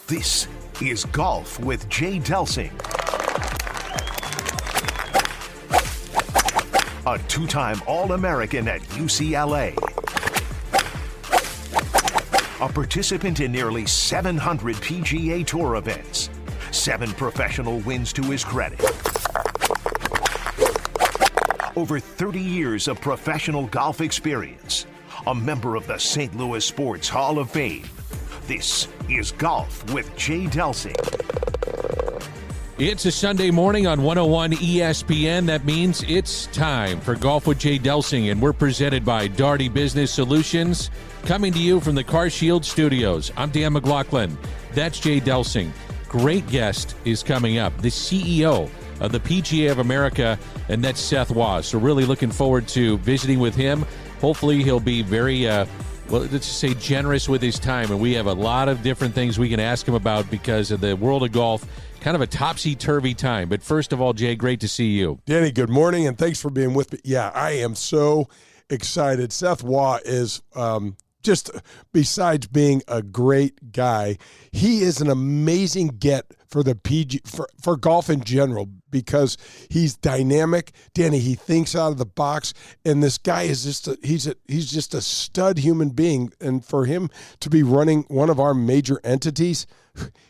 This is Golf with Jay Delsing. A two-time All-American at UCLA. A participant in nearly 700 PGA Tour events. 7 professional wins to his credit. Over 30 years of professional golf experience. A member of the St. Louis Sports Hall of Fame. This is Golf with Jay Delsing. It's a Sunday morning on 101 ESPN. That means it's time for Golf with Jay Delsing, and we're presented by Daugherty Business Solutions, coming to you from the CarShield Studios. I'm Dan McLaughlin. That's Jay Delsing. Great guest is coming up, the CEO of the PGA of America, and that's Seth Waugh. So really looking forward to visiting with him. Hopefully he'll be very, let's just say generous with his time, and we have a lot of different things we can ask him about because of the world of golf. Kind of a topsy-turvy time. But first of all, Jay, great to see you. Danny, good morning, and thanks for being with me. Yeah, I am so excited. Seth Waugh is just, besides being a great guy, he is an amazing get for the for golf in general because he's dynamic. Danny, he thinks out of the box, and this guy is he's just a stud human being. And for him to be running one of our major entities,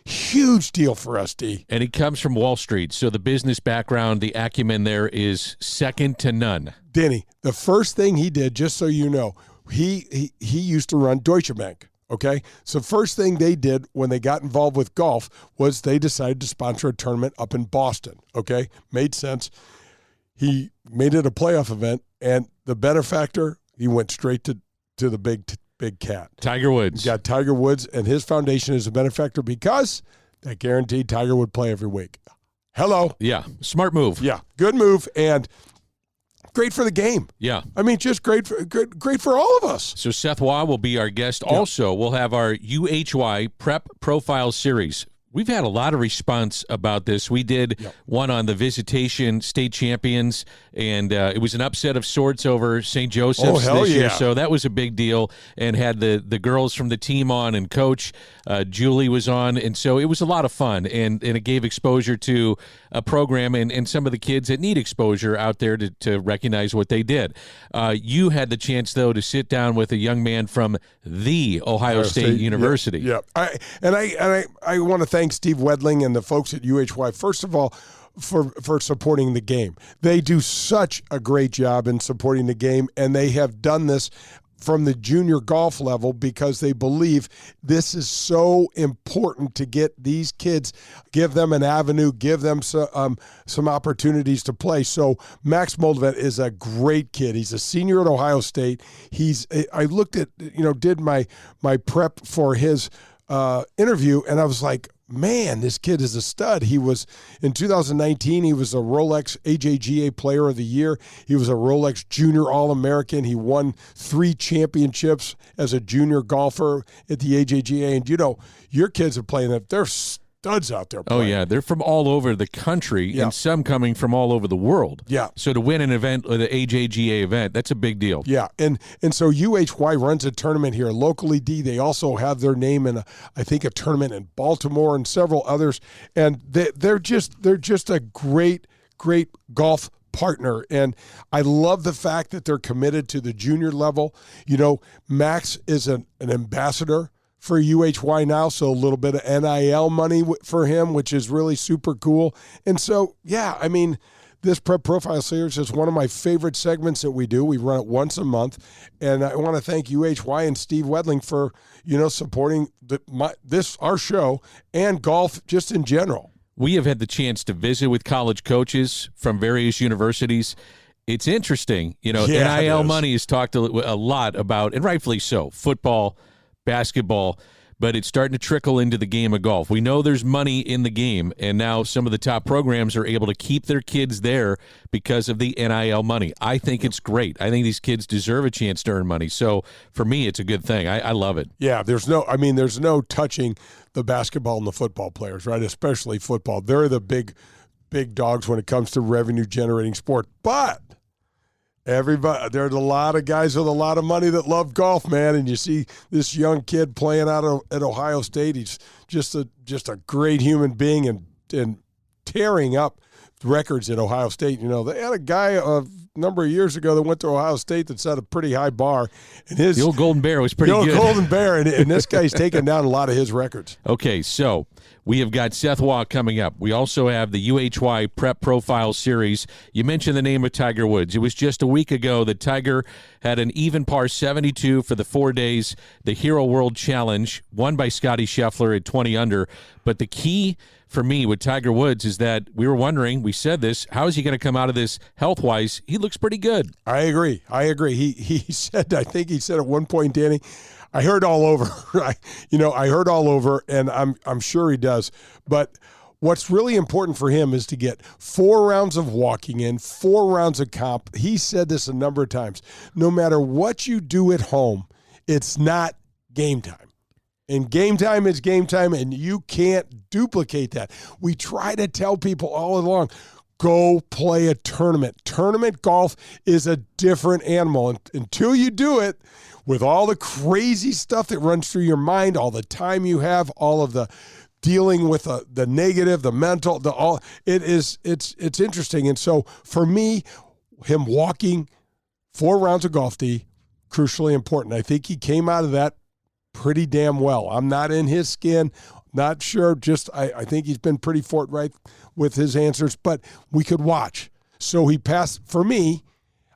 huge deal for us, D. And he comes from Wall Street, so the business background, the acumen there is second to none. Danny, the first thing he did, just so you know, he used to run Deutsche Bank, okay? So first thing they did when they got involved with golf was they decided to sponsor a tournament up in Boston, okay? Made sense. He made it a playoff event, and the benefactor, he went straight to the big cat. Tiger Woods. You got Tiger Woods, and his foundation is a benefactor because that guaranteed Tiger would play every week. Hello. Yeah, smart move. Yeah, good move, and great for the game. Yeah. I mean, just great for all of us. So Seth Waugh will be our guest. Yeah. Also, we'll have our UHY Prep Profile Series. We've had a lot of response about this. We did one on the Visitation State Champions, and it was an upset of sorts over St. Joseph's this year. So that was a big deal, and had the girls from the team on, and Coach Julie was on, and so it was a lot of fun, and it gave exposure to a program and some of the kids that need exposure out there to recognize what they did. You had the chance, though, to sit down with a young man from the Ohio State University. Yeah. I want to thank Steve Wedling and the folks at UHY, first of all, for supporting the game. They do such a great job in supporting the game, and they have done this from the junior golf level because they believe this is so important to get these kids, give them an avenue, give them some opportunities to play. So Max Moldovan is a great kid. He's a senior at Ohio State. I looked at, did my prep for his interview, and I was like, man, this kid is a stud. He was, in 2019, he was a Rolex AJGA Player of the Year. He was a Rolex Junior All-American. He won 3 championships as a junior golfer at the AJGA. And, your kids are playing that. They're studs out there playing. Oh, yeah. They're from all over the country, and some coming from all over the world. Yeah. So to win an event, the AJGA event, that's a big deal. Yeah. And so UHY runs a tournament here locally, D. They also have their name in, I think, a tournament in Baltimore and several others. And they're just a great golf partner. And I love the fact that they're committed to the junior level. Max is an ambassador for UHY now, so a little bit of NIL money for him, which is really super cool. And so, this Prep Profile Series is one of my favorite segments that we do. We run it once a month, and I want to thank UHY and Steve Wedling for, supporting our show and golf just in general. We have had the chance to visit with college coaches from various universities. It's interesting. NIL money is talked a lot about, and rightfully so, football, basketball, but it's starting to trickle into the game of golf. We know there's money in the game, and now some of the top programs are able to keep their kids there because of the NIL money. I think it's great. I think these kids deserve a chance to earn money. So for me, it's a good thing. I love it. Yeah, there's no touching the basketball and the football players, right? Especially football. They're the big dogs when it comes to revenue generating sport. But Everybody, there's a lot of guys with a lot of money that love golf, man. And you see this young kid playing at Ohio State. He's just a great human being and tearing up records at Ohio State. You know, they had a guy a number of years ago that went to Ohio State that set a pretty high bar. And the old Golden Bear was pretty good. The old Golden Bear, and this guy's taking down a lot of his records. Okay, so we have got Seth Waugh coming up. We also have the UHY Prep Profile Series. You mentioned the name of Tiger Woods. It was just a week ago that Tiger had an even par 72 for the 4 days, the Hero World Challenge, won by Scottie Scheffler at 20 under. But the key for me with Tiger Woods is that we were wondering, we said this, how is he going to come out of this health-wise? He looks pretty good. I agree. He said, I think he said at one point, Danny, I heard all over. I heard all over, and I'm sure he does. But what's really important for him is to get 4 rounds of walking in, 4 rounds of comp. He said this a number of times. No matter what you do at home, it's not game time. And game time is game time, and you can't duplicate that. We try to tell people all along, go play a tournament. Tournament golf is a different animal. And until you do it, with all the crazy stuff that runs through your mind, all the time you have, all of the dealing with the negative, the mental, it's interesting. And so for me, him walking 4 rounds of golf tee, crucially important. I think he came out of that pretty damn well. I'm not in his skin, not sure. Just I think he's been pretty forthright with his answers, but we could watch. So he passed, for me,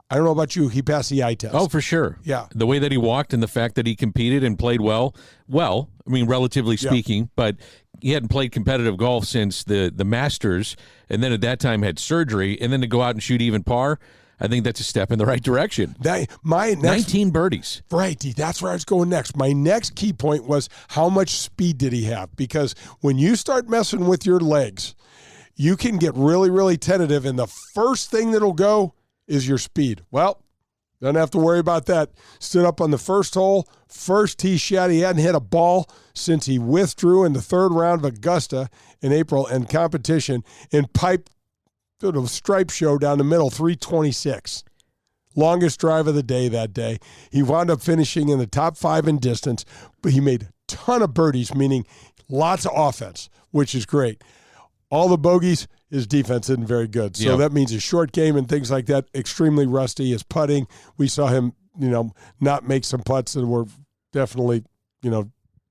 I don't know about you, he passed the eye test. Oh, for sure. Yeah. The way that he walked and the fact that he competed and played well, I mean, relatively speaking, but he hadn't played competitive golf since the Masters, and then at that time had surgery, and then to go out and shoot even par, I think that's a step in the right direction. 19 birdies. Right, that's where I was going next. My next key point was how much speed did he have? Because when you start messing with your legs, you can get really, really tentative, and the first thing that'll go is your speed. Well, don't have to worry about that. Stood up on the first hole, first tee shot. He hadn't hit a ball since he withdrew in the 3rd round of Augusta in April in competition and piped a stripe show down the middle, 326. Longest drive of the day that day. He wound up finishing in the top 5 in distance, but he made a ton of birdies, meaning lots of offense, which is great. All the bogeys, his defense isn't very good. So that means his short game and things like that, extremely rusty. His putting, we saw him, not make some putts that were definitely,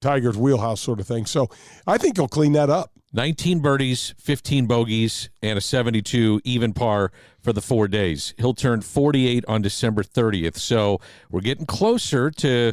Tiger's wheelhouse sort of thing. So I think he'll clean that up. 19 birdies, 15 bogeys, and a 72 even par for the 4 days. He'll turn 48 on December 30th. So we're getting closer to,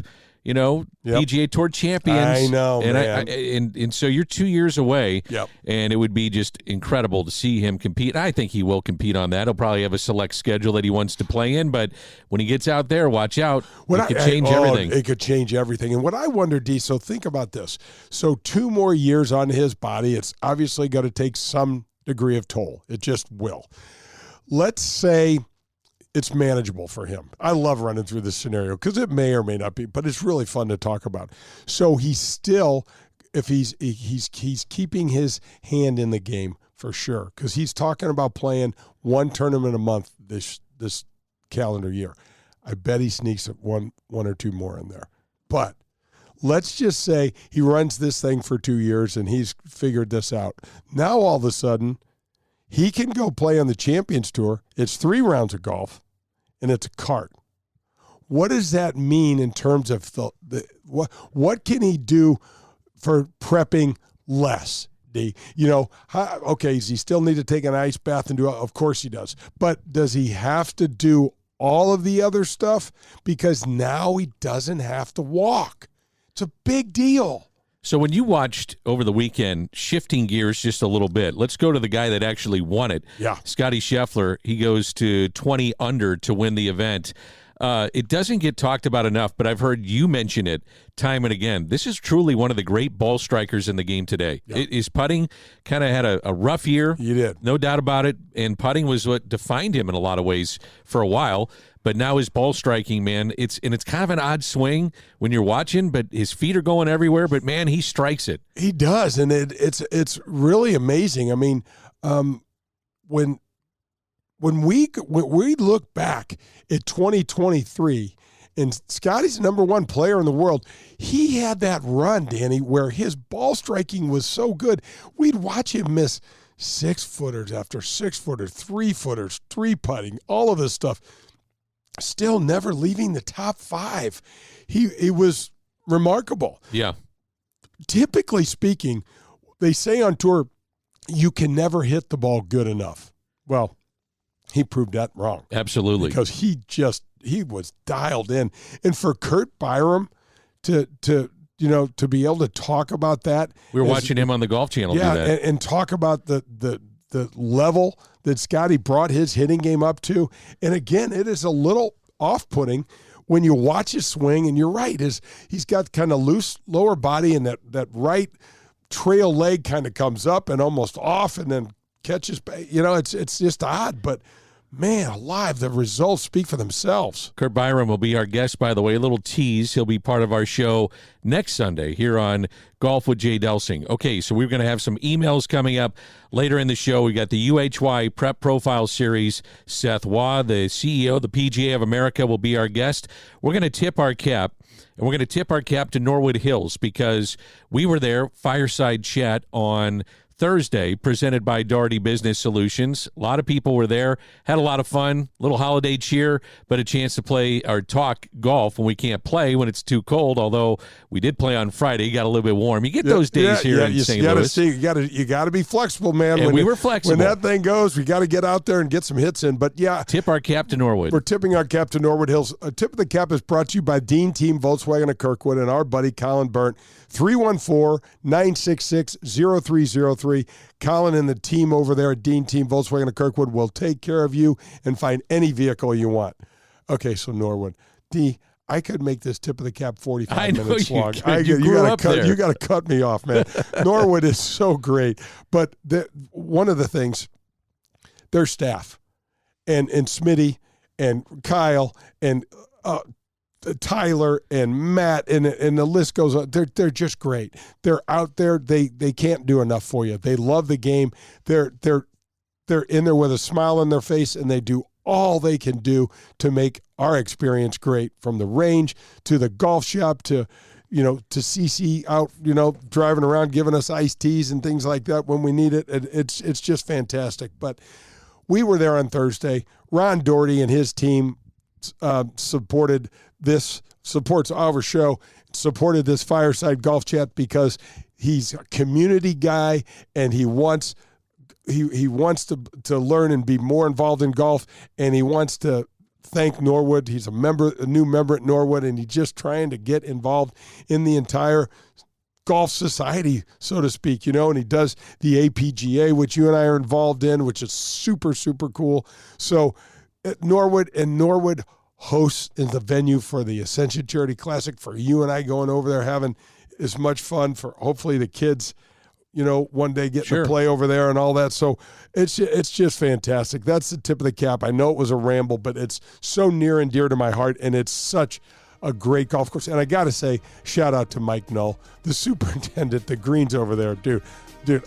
PGA Tour champions. I know, man. And so you're 2 years away. Yep. And it would be just incredible to see him compete. I think he will compete on that. He'll probably have a select schedule that he wants to play in. But when he gets out there, watch out. It could change everything. It could change everything. And what I wonder, D, so think about this. So 2 more years on his body, it's obviously going to take some degree of toll. It just will. Let's say it's manageable for him. I love running through this scenario because it may or may not be, but it's really fun to talk about. So he's still, if he's keeping his hand in the game for sure, because he's talking about playing 1 tournament a month this calendar year. I bet he sneaks one or 2 more in there. But let's just say he runs this thing for 2 years and he's figured this out. Now all of a sudden, he can go play on the Champions Tour. It's 3 rounds of golf, and it's a cart. What does that mean in terms of what can he do for prepping less? D, okay, does he still need to take an ice bath and do? Of course he does. But does he have to do all of the other stuff? Because now he doesn't have to walk. It's a big deal. So when you watched over the weekend, shifting gears just a little bit, let's go to the guy that actually won it. Yeah. Scottie Scheffler, he goes to 20 under to win the event. It doesn't get talked about enough, but I've heard you mention it time and again. This is truly one of the great ball strikers in the game today. Yeah. His putting kind of had a rough year. He did. No doubt about it. And putting was what defined him in a lot of ways for a while. But now his ball striking, man, it's kind of an odd swing when you're watching, but his feet are going everywhere. But, man, he strikes it. He does, and it's really amazing. I mean, when when we look back at 2023, and Scotty's the number one player in the world, he had that run, Danny, where his ball striking was so good. We'd watch him miss 6-footers after 6-footer, 3-footers, 3-putting, all of this stuff, still never leaving the top 5. It was remarkable. Yeah. Typically speaking, they say on tour, you can never hit the ball good enough. Well, he proved that wrong. Absolutely. Because he was dialed in. And for Kurt Byram to be able to talk about that. We were watching him on the Golf Channel do that. And talk about the level that Scotty brought his hitting game up to. And again, it is a little off-putting when you watch his swing, and you're right, he's got kind of loose lower body, and that right trail leg kind of comes up and almost off and then catches. It's just odd, but man alive, the results speak for themselves. Kurt Byram will be our guest, by the way. A little tease. He'll be part of our show next Sunday here on Golf with Jay Delsing. Okay, so we're going to have some emails coming up later in the show. We got the UHY Prep Profile Series. Seth Waugh, the CEO of the PGA of America, will be our guest. We're going to tip our cap, and we're going to tip our cap to Norwood Hills because we were there, fireside chat on Thursday, presented by Daugherty Business Solutions. A lot of people were there, had a lot of fun, little holiday cheer, but a chance to play or talk golf when we can't play when it's too cold, although we did play on Friday, got a little bit warm. You get those days here in St. Louis. You got to be flexible, man. And we were flexible. When that thing goes, we got to get out there and get some hits in. But yeah. Tip our cap to Norwood. We're tipping our cap to Norwood Hills. A tip of the cap is brought to you by Dean Team Volkswagen of Kirkwood and our buddy Colin Burnt. 314-966-0303. Colin and the team over there at Dean Team Volkswagen of Kirkwood will take care of you and find any vehicle you want. Okay, so Norwood. D, I could make this tip of the cap 45 minutes long. You got to cut me off, man. Norwood is so great. But one of the things, their staff and Smitty and Kyle and Tyler and Matt and the list goes on. They're just great. They're out there. They can't do enough for you. They love the game. They're in there with a smile on their face, and they do all they can do to make our experience great, from the range to the golf shop to CC out, driving around giving us iced teas and things like that when we need it. It's just fantastic. But we were there on Thursday. Ron Daugherty and his team supports our show, supported this fireside golf chat because he's a community guy and he wants to learn and be more involved in golf, and he wants to thank Norwood. He's a new member at Norwood, and he's just trying to get involved in the entire golf society, so to speak, and he does the APGA, which you and I are involved in, which is super, super cool. So at Norwood hosts in the venue for the Ascension Charity Classic, for you and I going over there having as much fun, for hopefully the kids, one day getting to play over there and all that. So it's just fantastic. That's the tip of the cap. I know it was a ramble, but it's so near and dear to my heart, and it's such a great golf course. And I got to say, shout out to Mike Null, the superintendent, the greens over there, dude.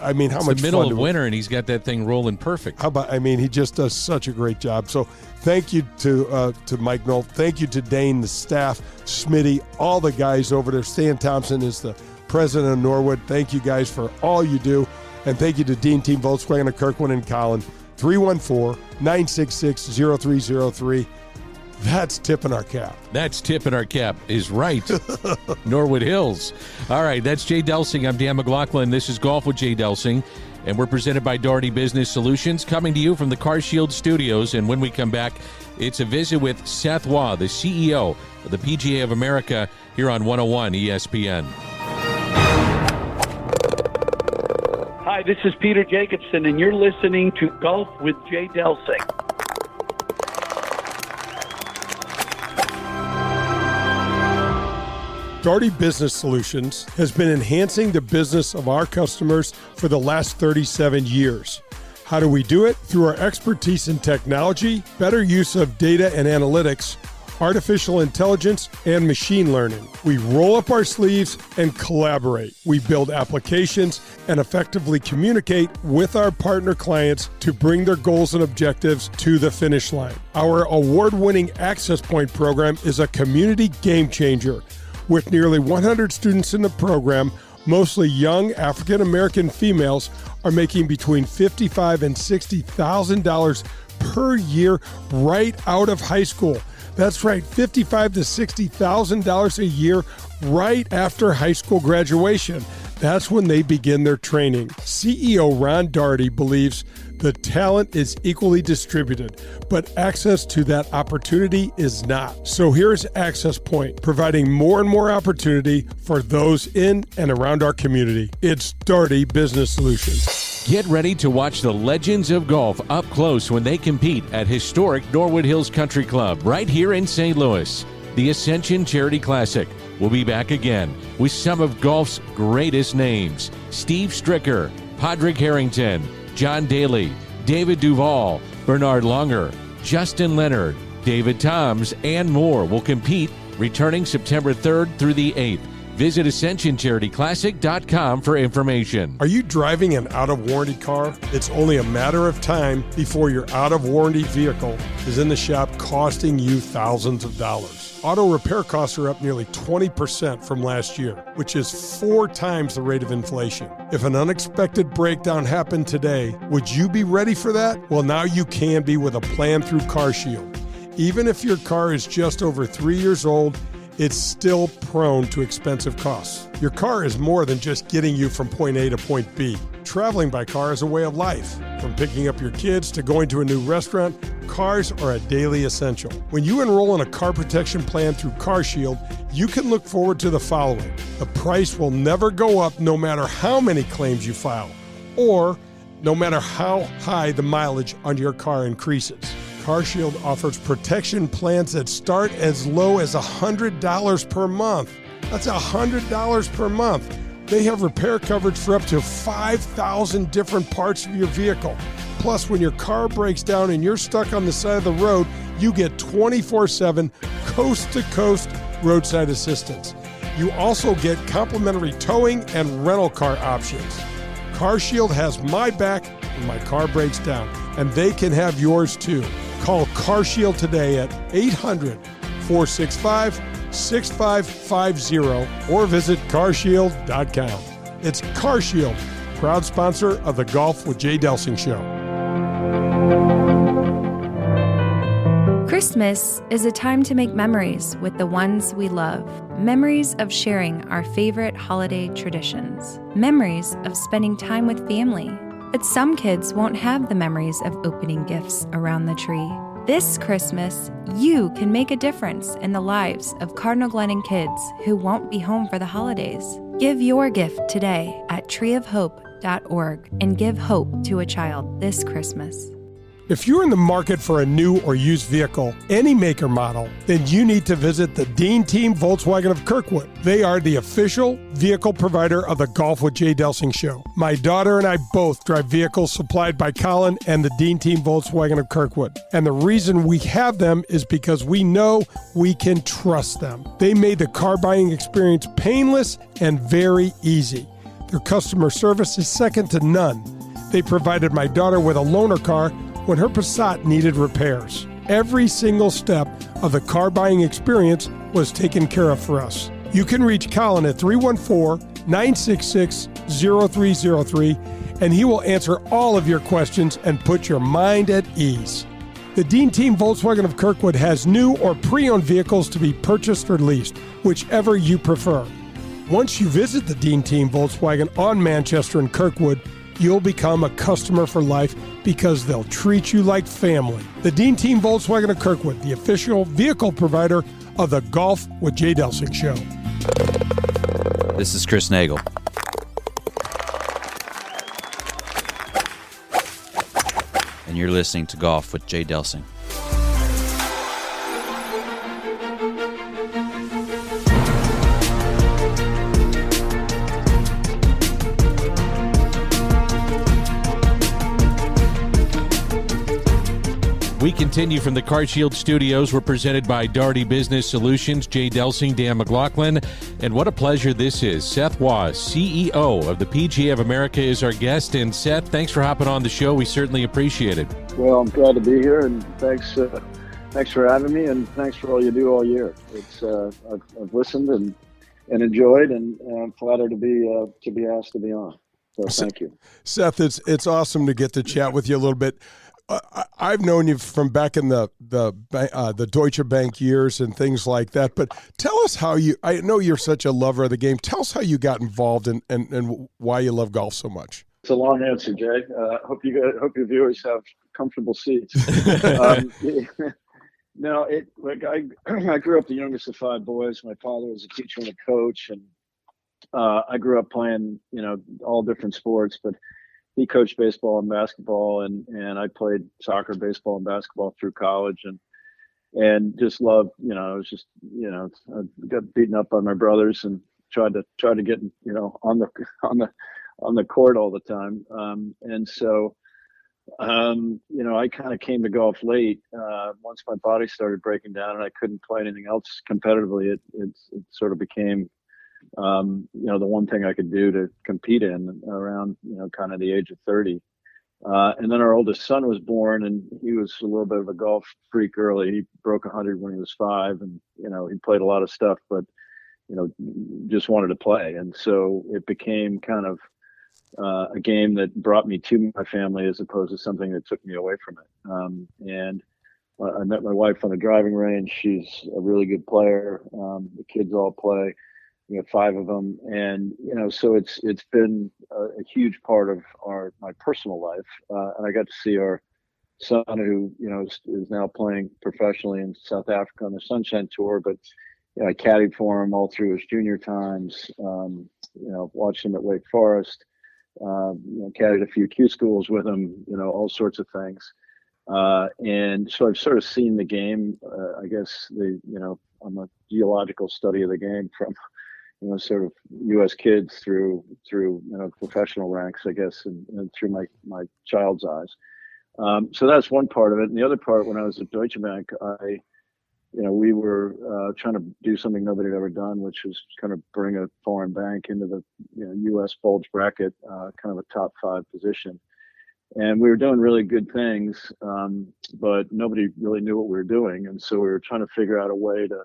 I mean, how much fun. It's the middle of winter, and he's got that thing rolling perfect. He just does such a great job. So thank you to Mike Knoll. Thank you to Dane, the staff, Smitty, all the guys over there. Stan Thompson is the president of Norwood. Thank you guys for all you do. And thank you to Dean Team Volkswagen of Kirkwood and Colin. 314-966-0303. That's tipping our cap. That's tipping our cap is right. Norwood Hills. All right, that's Jay Delsing. I'm Dan McLaughlin. This is Golf with Jay Delsing, and we're presented by Daugherty Business Solutions, coming to you from the CarShield Studios. And when we come back, it's a visit with Seth Waugh, the CEO of the PGA of America, here on 101 ESPN. Hi, this is Peter Jacobson, and you're listening to Golf with Jay Delsing. Daugherty Business Solutions has been enhancing the business of our customers for the last 37 years. How do we do it? Through our expertise in technology, better use of data and analytics, artificial intelligence, and machine learning. We roll up our sleeves and collaborate. We build applications and effectively communicate with our partner clients to bring their goals and objectives to the finish line. Our award-winning Access Point program is a community game changer. With nearly 100 students in the program, mostly young African-American females are making between $55,000 and $60,000 per year right out of high school. That's right, $55,000 to $60,000 a year right after high school graduation. That's when they begin their training. CEO Ron Daugherty believes the talent is equally distributed, but access to that opportunity is not. So here's Access Point, providing more and more opportunity for those in and around our community. It's Daugherty Business Solutions. Get ready to watch the legends of golf up close when they compete at historic Norwood Hills Country Club right here in St. Louis. The Ascension Charity Classic will be back again with some of golf's greatest names. Steve Stricker, Padraig Harrington, John Daly, David Duval, Bernard Longer, Justin Leonard, David Toms, and more will compete returning September 3rd through the 8th. Visit AscensionCharityClassic.com for information. Are you driving an out-of-warranty car? It's only a matter of time before your out-of-warranty vehicle is in the shop costing you thousands of dollars. Auto repair costs are up nearly 20% from last year, which is 4 times the rate of inflation. If an unexpected breakdown happened today, would you be ready for that? Well, now you can be with a plan through CarShield. Even if your car is just over 3 years old, it's still prone to expensive costs. Your car is more than just getting you from point A to point B. Traveling by car is a way of life. From picking up your kids to going to a new restaurant, cars are a daily essential. When you enroll in a car protection plan through CarShield, you can look forward to the following. The price will never go up no matter how many claims you file, or no matter how high the mileage on your car increases. CarShield offers protection plans that start as low as $100 per month. That's $100 per month. They have repair coverage for up to 5,000 different parts of your vehicle. Plus, when your car breaks down and you're stuck on the side of the road, you get 24/7 coast-to-coast roadside assistance. You also get complimentary towing and rental car options. CarShield has my back when my car breaks down, and they can have yours too. Call CarShield today at 800-465-6550 or visit carshield.com. It's CarShield, proud sponsor of the Golf with Jay Delsing show. Christmas is a time to make memories with the ones we love. Memories of sharing our favorite holiday traditions. Memories of spending time with family. But some kids won't have the memories of opening gifts around the tree. This Christmas, you can make a difference in the lives of Cardinal Glennon kids who won't be home for the holidays. Give your gift today at treeofhope.org and give hope to a child this Christmas. If you're in the market for a new or used vehicle, any make or model, then you need to visit the Dean Team Volkswagen of Kirkwood. They are the official vehicle provider of the Golf with Jay Delsing show. My daughter and I both drive vehicles supplied by Colin and the Dean Team Volkswagen of Kirkwood. And the reason we have them is because we know we can trust them. They made the car buying experience painless and very easy. Their customer service is second to none. They provided my daughter with a loaner car when her Passat needed repairs. Every single step of the car buying experience was taken care of for us. You can reach Colin at 314-966-0303, and he will answer all of your questions and put your mind at ease. The Dean Team Volkswagen of Kirkwood has new or pre-owned vehicles to be purchased or leased, whichever you prefer. Once you visit the Dean Team Volkswagen on Manchester and Kirkwood, you'll become a customer for life because they'll treat you like family. The Dean Team Volkswagen of Kirkwood, the official vehicle provider of the Golf with Jay Delsing show. This is Chris Nagel. And you're listening to Golf with Jay Delsing. We continue from the CarShield Studios. We're presented by Daugherty Business Solutions, Jay Delsing, Dan McLaughlin, and what a pleasure this is. Seth Waugh, CEO of the PGA of America, is our guest. And Seth, thanks for hopping on the show. We certainly appreciate it. Well, I'm glad to be here, and thanks for having me, and thanks for all you do all year. It's I've listened and enjoyed, and I'm flattered to be asked to be on. So thank you, Seth. It's awesome to get to chat with you a little bit. I've known you from back in the Deutsche Bank years and things like that. But tell us how I know you're such a lover of the game. Tell us how you got involved and why you love golf so much. It's a long answer, Jay. Hope your viewers have comfortable seats. No, I grew up the youngest of 5 boys. My father was a teacher and a coach, and I grew up playing, all different sports, but he coached baseball and basketball, and I played soccer, baseball, and basketball through college, and just loved, I was just, I got beaten up by my brothers and tried to get, on the court all the time. And so, I kind of came to golf late. Once my body started breaking down and I couldn't play anything else competitively, it sort of became, the one thing I could do to compete in around, kind of the age of 30. And then our oldest son was born, and he was a little bit of a golf freak early. He broke 100 when he was 5, and, he played a lot of stuff, but, just wanted to play. And so it became kind of a game that brought me to my family as opposed to something that took me away from it. And I met my wife on the driving range. She's a really good player. The kids all play. We have 5 of them, and so it's been a huge part of my personal life. And I got to see our son, who is now playing professionally in South Africa on the Sunshine Tour. But I caddied for him all through his junior times. Watched him at Wake Forest. Caddied a few Q schools with him. All sorts of things. And so I've sort of seen the game. I guess I'm a geological study of the game from. Sort of U.S. kids through professional ranks, I guess, and through my child's eyes. So that's one part of it. And the other part, when I was at Deutsche Bank, we were trying to do something nobody had ever done, which was kind of bring a foreign bank into the U.S. bulge bracket, kind of a top 5 position. And we were doing really good things, but nobody really knew what we were doing. And so we were trying to figure out a way to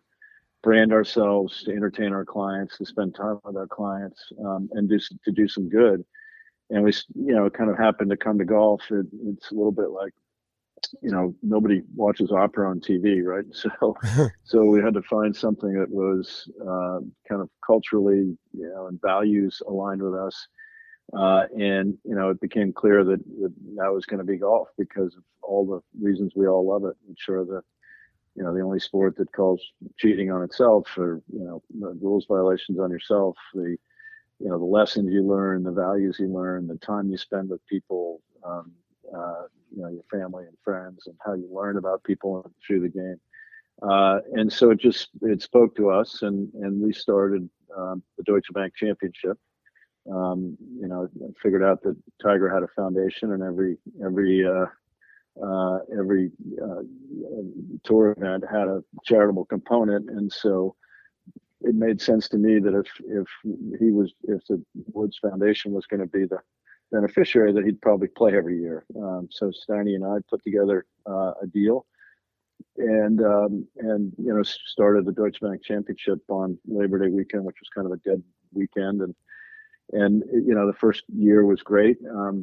brand ourselves, to entertain our clients, to spend time with our clients, and to do some good. And we, kind of happened to come to golf. It's a little bit like, nobody watches opera on TV, right? So we had to find something that was kind of culturally, and values aligned with us. And it became clear that was going to be golf because of all the reasons we all love it, which are the only sport that calls cheating on itself, or, the rules violations on yourself, the lessons you learn, the values you learn, the time you spend with people, your family and friends, and how you learn about people through the game. And so it spoke to us, and we started the Deutsche Bank Championship. I figured out that Tiger had a foundation, and every tour event had a charitable component, and so it made sense to me that if the Woods Foundation was going to be the beneficiary, that he'd probably play every year. So Steiny and I put together a deal, and started the Deutsche Bank Championship on Labor Day weekend, which was kind of a dead weekend, and the first year was great,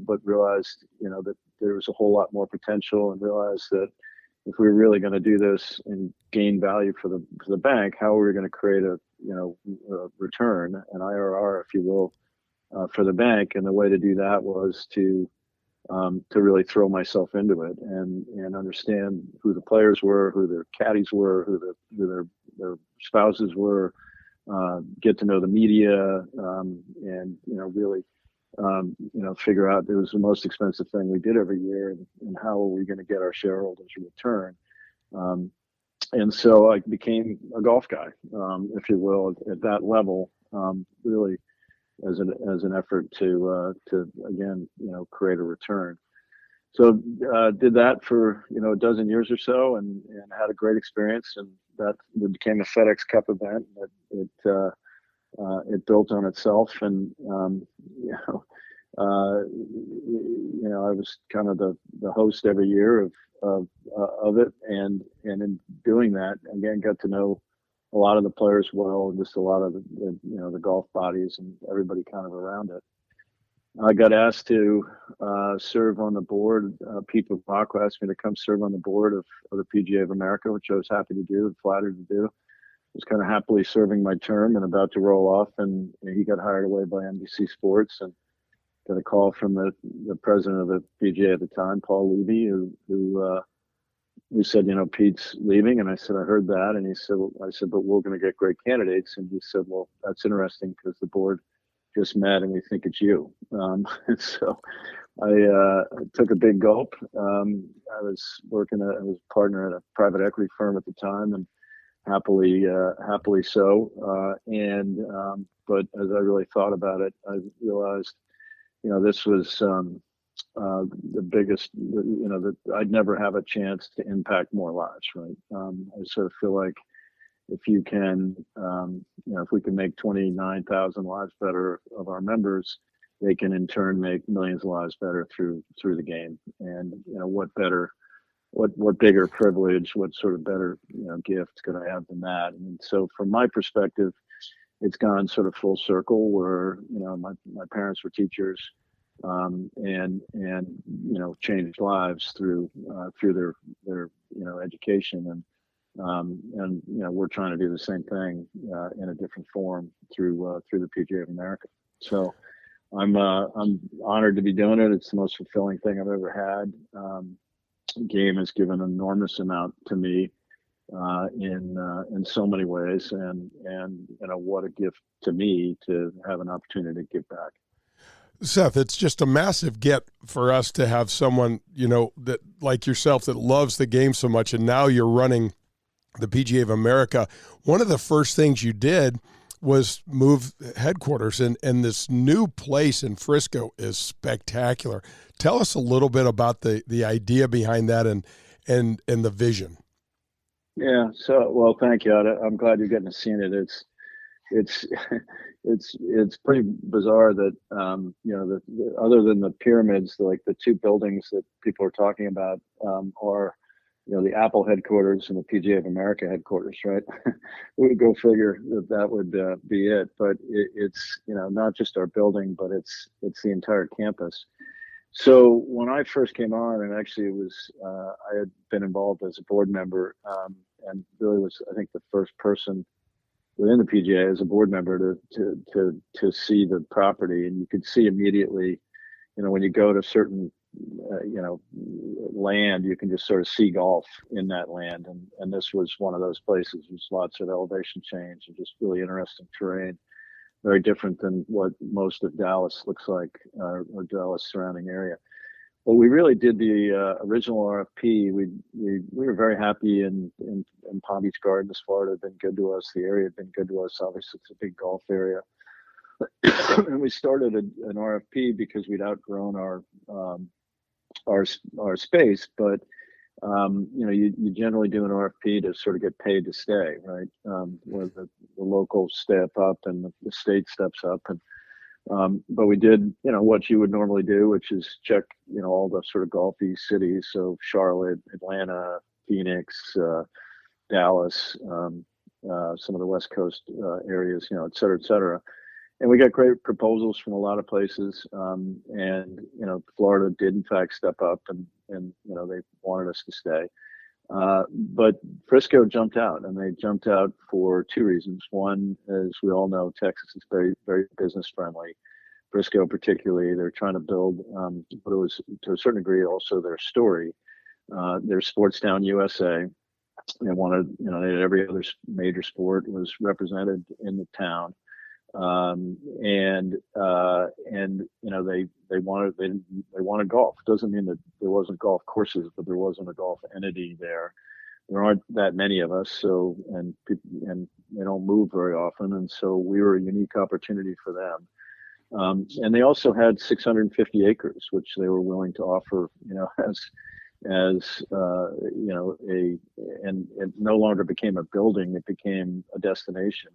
but realized that there was a whole lot more potential, and realized that if we were really going to do this and gain value for the bank, how were we going to create a return, an IRR, if you will, for the bank? And the way to do that was to really throw myself into it and understand who the players were, who their caddies were, who their spouses were, get to know the media, and really figure out it was the most expensive thing we did every year, and how are we going to get our shareholders a return. And so I became a golf guy, if you will, at that level, really as an effort to again, create a return. So did that for a dozen years or so, and had a great experience, and that it became a FedEx Cup event. It built on itself, and I was kind of the host every year of it, and in doing that, again, got to know a lot of the players well, and just a lot of the golf bodies and everybody kind of around it. I got asked to serve on the board. Pete Bach asked me to come serve on the board of the PGA of America, which I was happy to do and flattered to do. I was kind of happily serving my term and about to roll off, and he got hired away by NBC Sports, and got a call from the president of the PGA at the time, Paul Levy, who said, Pete's leaving. And I said, I heard that. And I said, but we're going to get great candidates. And he said, well, that's interesting because the board just met and we think it's you. And so I took a big gulp. I was a partner at a private equity firm at the time, and happily so. But as I really thought about it, I realized, this was the biggest, that I'd never have a chance to impact more lives, right? I sort of feel like if you can, if we can make 29,000 lives better of our members, they can in turn make millions of lives better through the game. And what bigger privilege, what sort of better gift could I have than that? And so from my perspective, it's gone sort of full circle where my parents were teachers, and changed lives through their education, and we're trying to do the same thing in a different form through the PGA of America. So I'm honored to be doing it. It's the most fulfilling thing I've ever had. The game has given an enormous amount to me in so many ways, and what a gift to me to have an opportunity to give back. Seth, it's just a massive get for us to have someone, that like yourself that loves the game so much, and now you're running the PGA of America. One of the first things you did was move headquarters, and this new place in Frisco is spectacular. Tell us a little bit about the idea behind that and the vision. Yeah. So, well, thank you. I'm glad you're getting to see it. It's pretty bizarre that other than the pyramids, like the two buildings that people are talking about are the Apple headquarters and the PGA of America headquarters, right? We would go figure that would be it. But it's not just our building, but it's the entire campus. So when I first came on, and actually it was I had been involved as a board member, and really was, I think, the first person within the PGA as a board member to see the property. And you could see immediately, when you go to certain land, you can just sort of see golf in that land, and this was one of those places. There's lots of elevation change and just really interesting terrain, very different than what most of Dallas looks like, or Dallas surrounding area. But we really did the original RFP. We were very happy in Palm Beach Gardens. Florida had been good to us. The area had been good to us. Obviously, it's a big golf area. And we started an RFP because we'd outgrown our space. But you generally do an RFP to sort of get paid to stay, right? Where the locals step up and the state steps up, but we did, what you would normally do, which is check, all the sort of golfy cities. So Charlotte, Atlanta, Phoenix, Dallas, some of the West Coast areas, et cetera, et cetera. And we got great proposals from a lot of places. And Florida did in fact step up, and they wanted us to stay. But Frisco jumped out, and they jumped out for two reasons. One, as we all know, Texas is very, very business friendly. Frisco particularly, they're trying to build, but it was to a certain degree also their story. Their Sports Town USA. They wanted, they had every other major sport was represented in the town. They wanted golf. Doesn't mean that there wasn't golf courses, but there wasn't a golf entity there. There aren't that many of us, and they don't move very often, and so we were a unique opportunity for them. And they also had 650 acres, which they were willing to offer, as and it no longer became a building, it became a destination.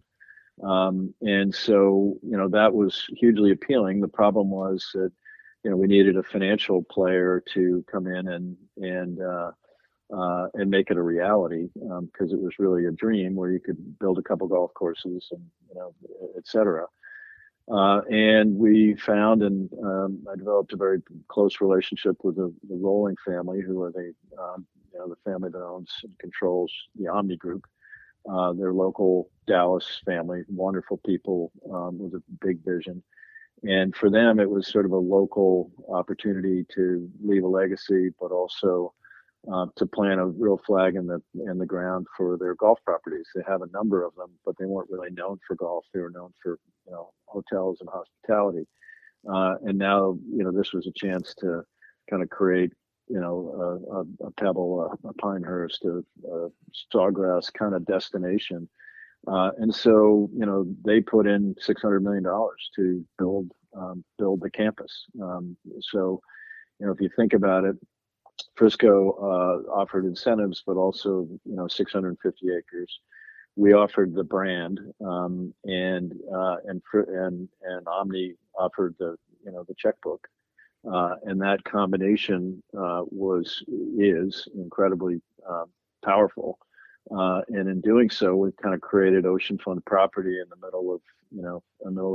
And so, that was hugely appealing. The problem was that, we needed a financial player to come in and make it a reality, because it was really a dream where you could build a couple golf courses and, et cetera. And we found, and I developed a very close relationship with the Rolling family, who are the family that owns and controls the Omni Group. Their local Dallas family, wonderful people, with a big vision. And for them, it was sort of a local opportunity to leave a legacy, but also to plant a real flag in the ground for their golf properties. They have a number of them, but they weren't really known for golf. They were known for hotels and hospitality. And now this was a chance to kind of create a Pebble, a Pinehurst, a Sawgrass kind of destination. And so they put in $600 million to build the campus. So if you think about it, Frisco offered incentives, but also 650 acres. We offered the brand, and Omni offered the checkbook, and that combination is incredibly powerful. And in doing so, we've kind of created oceanfront property in the middle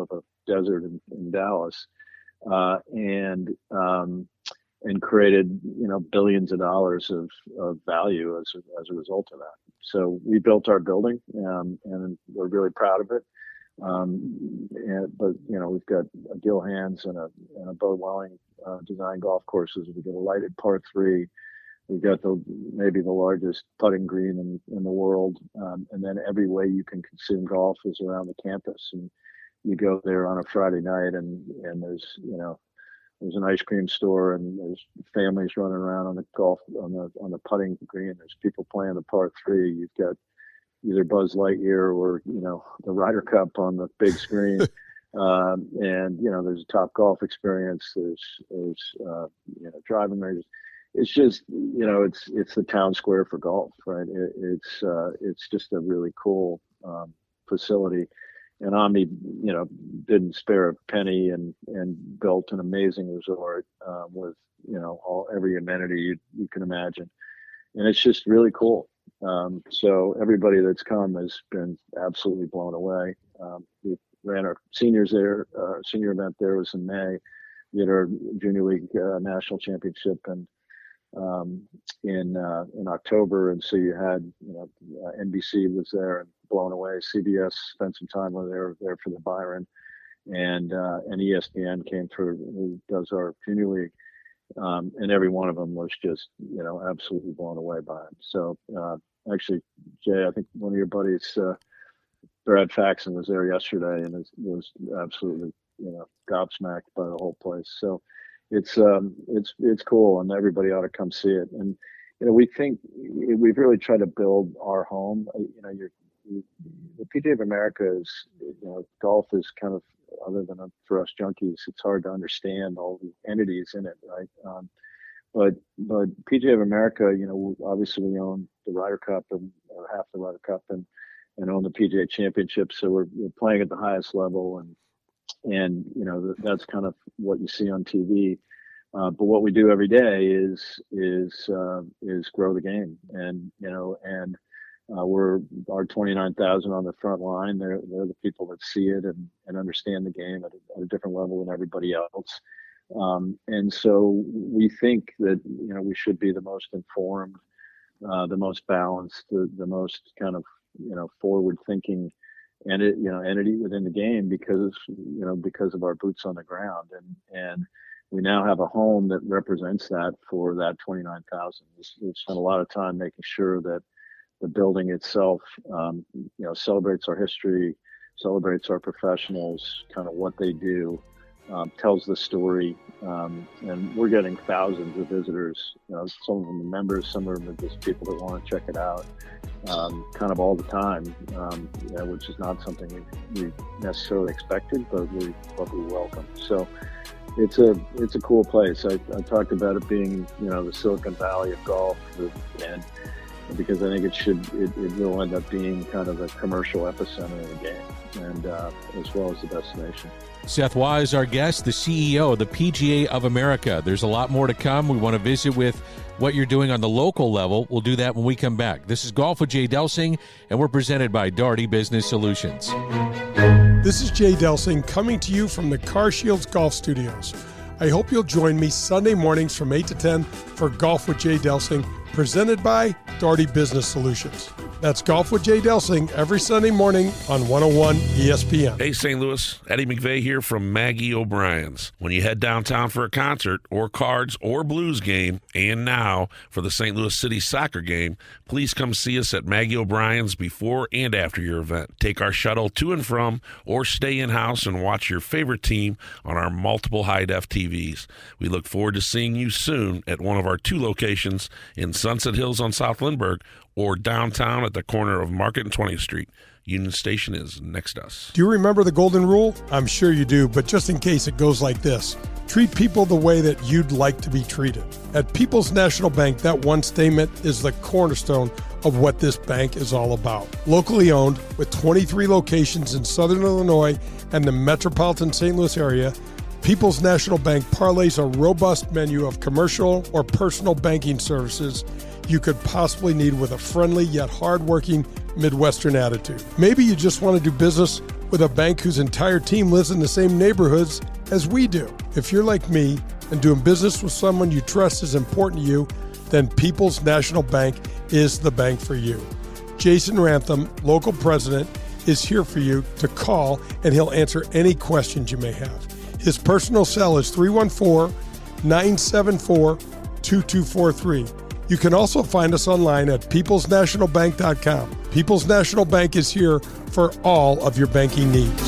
of a desert in Dallas, and created billions of dollars of value as a result of that. So we built our building, and we're really proud of it. But we've got a Gil Hands and a Bo Welling design golf courses. We get a lighted par 3. We've got maybe the largest putting green in the world, and then every way you can consume golf is around the campus. And you go there on a Friday night, and there's an ice cream store, and there's families running around on the putting green. There's people playing the par 3. You've got either Buzz Lightyear or the Ryder Cup on the big screen, and there's a Top Golf experience. There's driving ranges. It's just it's the town square for golf, right? It's just a really cool facility. And Omni, didn't spare a penny and built an amazing resort with every amenity you can imagine, and it's just really cool. So everybody that's come has been absolutely blown away. We ran our seniors there. Our senior event there was in May. We had our Junior League National Championship in October, and so you had NBC was there and blown away. CBS spent some time when they were there for the Byron, and ESPN came through, who does our Junior League, and every one of them was just absolutely blown away by it. So actually, Jay, I think one of your buddies, Brad Faxon, was there yesterday and was absolutely gobsmacked by the whole place. So it's cool, and everybody ought to come see it. And we think we've really tried to build our home. The PGA of America is, golf is kind of, other than for us junkies, it's hard to understand all the entities in it, right? But PGA of America, obviously we own the Ryder Cup or half the Ryder Cup, and own the PGA Championship. So we're playing at the highest level, and that's kind of what you see on TV. But what we do every day is grow the game, and we're our 29,000 on the front line. They're the people that see it and understand the game at a different level than everybody else. And so we think that we should be the most informed, the most balanced, the most kind of forward thinking entity within the game, because of our boots on the ground, and we now have a home that represents that for that 29,000. We've spent a lot of time making sure that the building itself, celebrates our history, celebrates our professionals, kind of what they do, tells the story, and we're getting thousands of visitors. Some of them are members, some of them are just people that want to check it out. kind of all the time, which is not something we necessarily expected, but we welcome. So it's a cool place. I talked about it being, the Silicon Valley of golf, and because I think it will end up being kind of a commercial epicenter of the game, and as well as the destination. Seth Waugh is our guest, the CEO of the PGA of America. There's a lot more to come. We want to visit with what you're doing on the local level. We'll do that when we come back. This is Golf with Jay Delsing, and we're presented by Daugherty Business Solutions. This is Jay Delsing coming to you from the CarShields Golf Studios. I hope you'll join me Sunday mornings from 8 to 10 for Golf with Jay Delsing, presented by Daugherty Business Solutions. That's Golf with Jay Delsing every Sunday morning on 101 ESPN. Hey, St. Louis. Eddie McVeigh here from Maggie O'Brien's. When you head downtown for a concert or cards or blues game, and now for the St. Louis City soccer game, please come see us at Maggie O'Brien's before and after your event. Take our shuttle to and from, or stay in-house and watch your favorite team on our multiple high-def TVs. We look forward to seeing you soon at one of our 2 locations in Sunset Hills on South Lindbergh, or downtown at the corner of Market and 20th Street. Union Station is next to us. Do you remember the golden rule? I'm sure you do, but just in case, it goes like this. Treat people the way that you'd like to be treated. At People's National Bank, that one statement is the cornerstone of what this bank is all about. Locally owned, with 23 locations in Southern Illinois and the metropolitan St. Louis area, People's National Bank parlays a robust menu of commercial or personal banking services you could possibly need with a friendly yet hardworking Midwestern attitude. Maybe you just want to do business with a bank whose entire team lives in the same neighborhoods as we do. If you're like me and doing business with someone you trust is important to you, then People's National Bank is the bank for you. Jason Rantham, local president, is here for you to call, and he'll answer any questions you may have. His personal cell is 314-974-2243. You can also find us online at peoplesnationalbank.com. People's National Bank is here for all of your banking needs.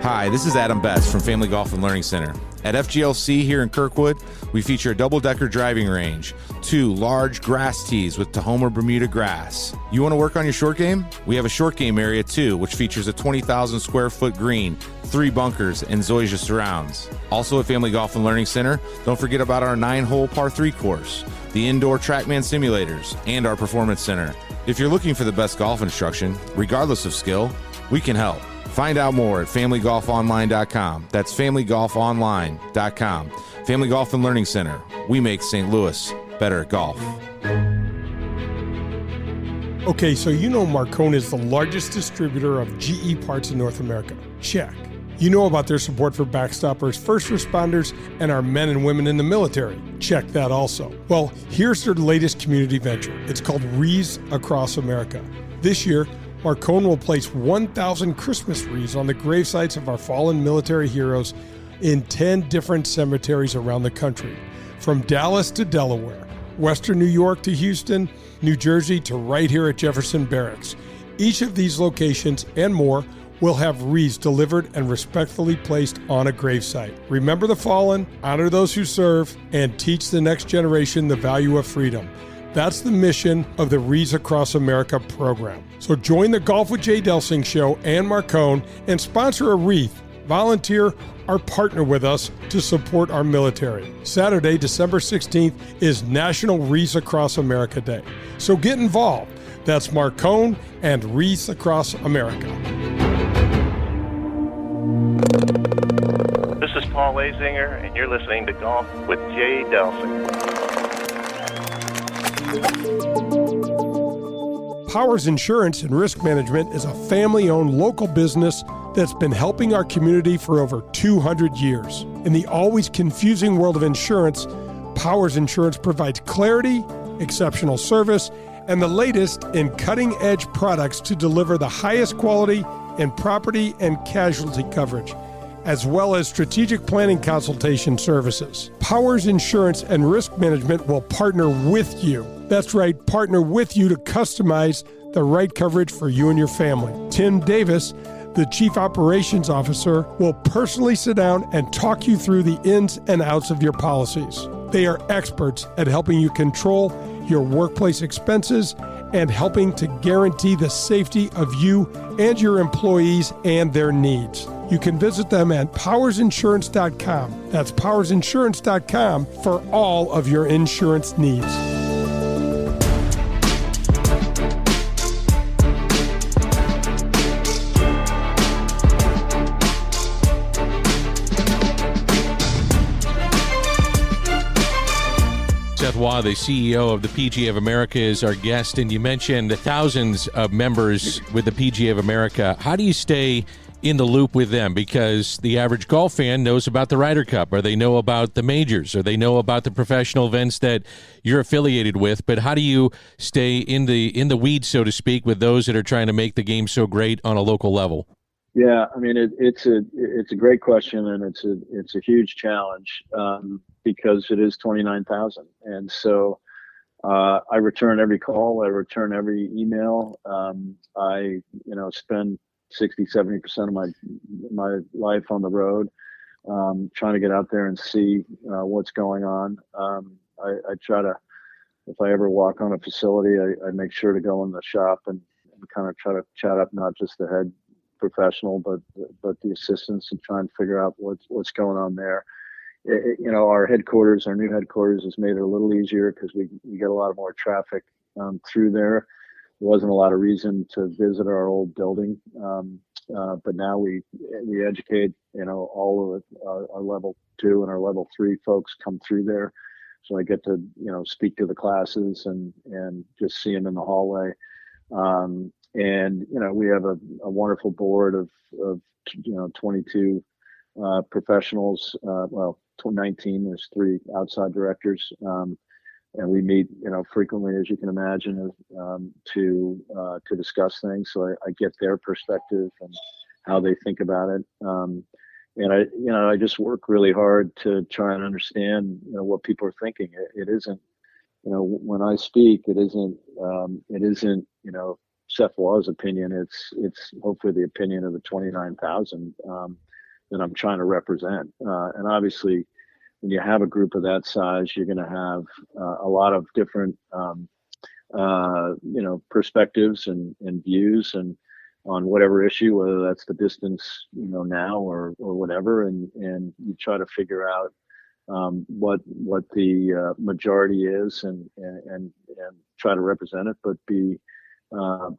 Hi, this is Adam Betts from Family Golf and Learning Center. At FGLC here in Kirkwood, we feature a double-decker driving range, 2 large grass tees with Tahoma Bermuda grass. You want to work on your short game? We have a short game area too, which features a 20,000 square foot green, 3 bunkers, and Zoysia surrounds. Also at Family Golf and Learning Center, don't forget about our 9-hole par 3 course, the indoor TrackMan simulators, and our performance center. If you're looking for the best golf instruction, regardless of skill, we can help. Find out more at FamilyGolfOnline.com. That's FamilyGolfOnline.com. Family Golf and Learning Center. We make St. Louis better at golf. Okay, so you know Marcone is the largest distributor of GE parts in North America. Check. You know about their support for backstoppers, first responders, and our men and women in the military. Check that also. Well, here's their latest community venture. It's called Wreaths Across America. This year, Marcone will place 1,000 Christmas wreaths on the gravesites of our fallen military heroes in 10 different cemeteries around the country, from Dallas to Delaware, Western New York to Houston, New Jersey to right here at Jefferson Barracks. Each of these locations and more will have wreaths delivered and respectfully placed on a gravesite. Remember the fallen, honor those who serve, and teach the next generation the value of freedom. That's the mission of the Wreaths Across America program. So join the Golf with Jay Delsing show and Marcone and sponsor a wreath, volunteer, or partner with us to support our military. Saturday, December 16th is National Wreaths Across America Day. So get involved. That's Marcone and Wreaths Across America. This is Paul Lazinger, and you're listening to Golf with Jay Delsing. Powers Insurance and Risk Management is a family-owned local business that's been helping our community for over 200 years. In the always confusing world of insurance, Powers Insurance provides clarity, exceptional service, and the latest in cutting-edge products to deliver the highest quality in property and casualty coverage, as well as strategic planning consultation services. Powers Insurance and Risk Management will partner with you. That's right, partner with you to customize the right coverage for you and your family. Tim Davis, the Chief Operations Officer, will personally sit down and talk you through the ins and outs of your policies. They are experts at helping you control your workplace expenses, and helping to guarantee the safety of you and your employees and their needs. You can visit them at powersinsurance.com. That's powersinsurance.com for all of your insurance needs. Seth Waugh, the CEO of the PGA of America, is our guest, and you mentioned thousands of members with the PGA of America. How do you stay in the loop with them? Because the average golf fan knows about the Ryder Cup, or they know about the majors, or they know about the professional events that you're affiliated with. But how do you stay in the weeds, so to speak, with those that are trying to make the game so great on a local level? Yeah, I mean, it's a great question, and it's a huge challenge because it is 29,000, and so I return every call, I return every email. I spend 60-70% of my life on the road, trying to get out there and see what's going on. I try to, if I ever walk on a facility, I make sure to go in the shop and kind of try to chat up not just the head professional, but the assistants, and try and figure out what's going on there. Our new headquarters has made it a little easier because we get a lot more traffic through there. There wasn't a lot of reason to visit our old building, but now we educate, all of our level 2 and our level 3 folks come through there. So I get to, speak to the classes and just see them in the hallway. And we have a wonderful board of 22 professionals. 19. There's 3 outside directors, and we meet frequently, as you can imagine, to discuss things. So I get their perspective and how they think about it. And I just work really hard to try and understand what people are thinking. It isn't when I speak, it isn't Seth Waugh's opinion. It's hopefully the opinion of the 29,000 that I'm trying to represent. And obviously, when you have a group of that size, you're going to have a lot of different, perspectives and views and on whatever issue, whether that's the distance, now or whatever, and you try to figure out what the majority is and try to represent it, but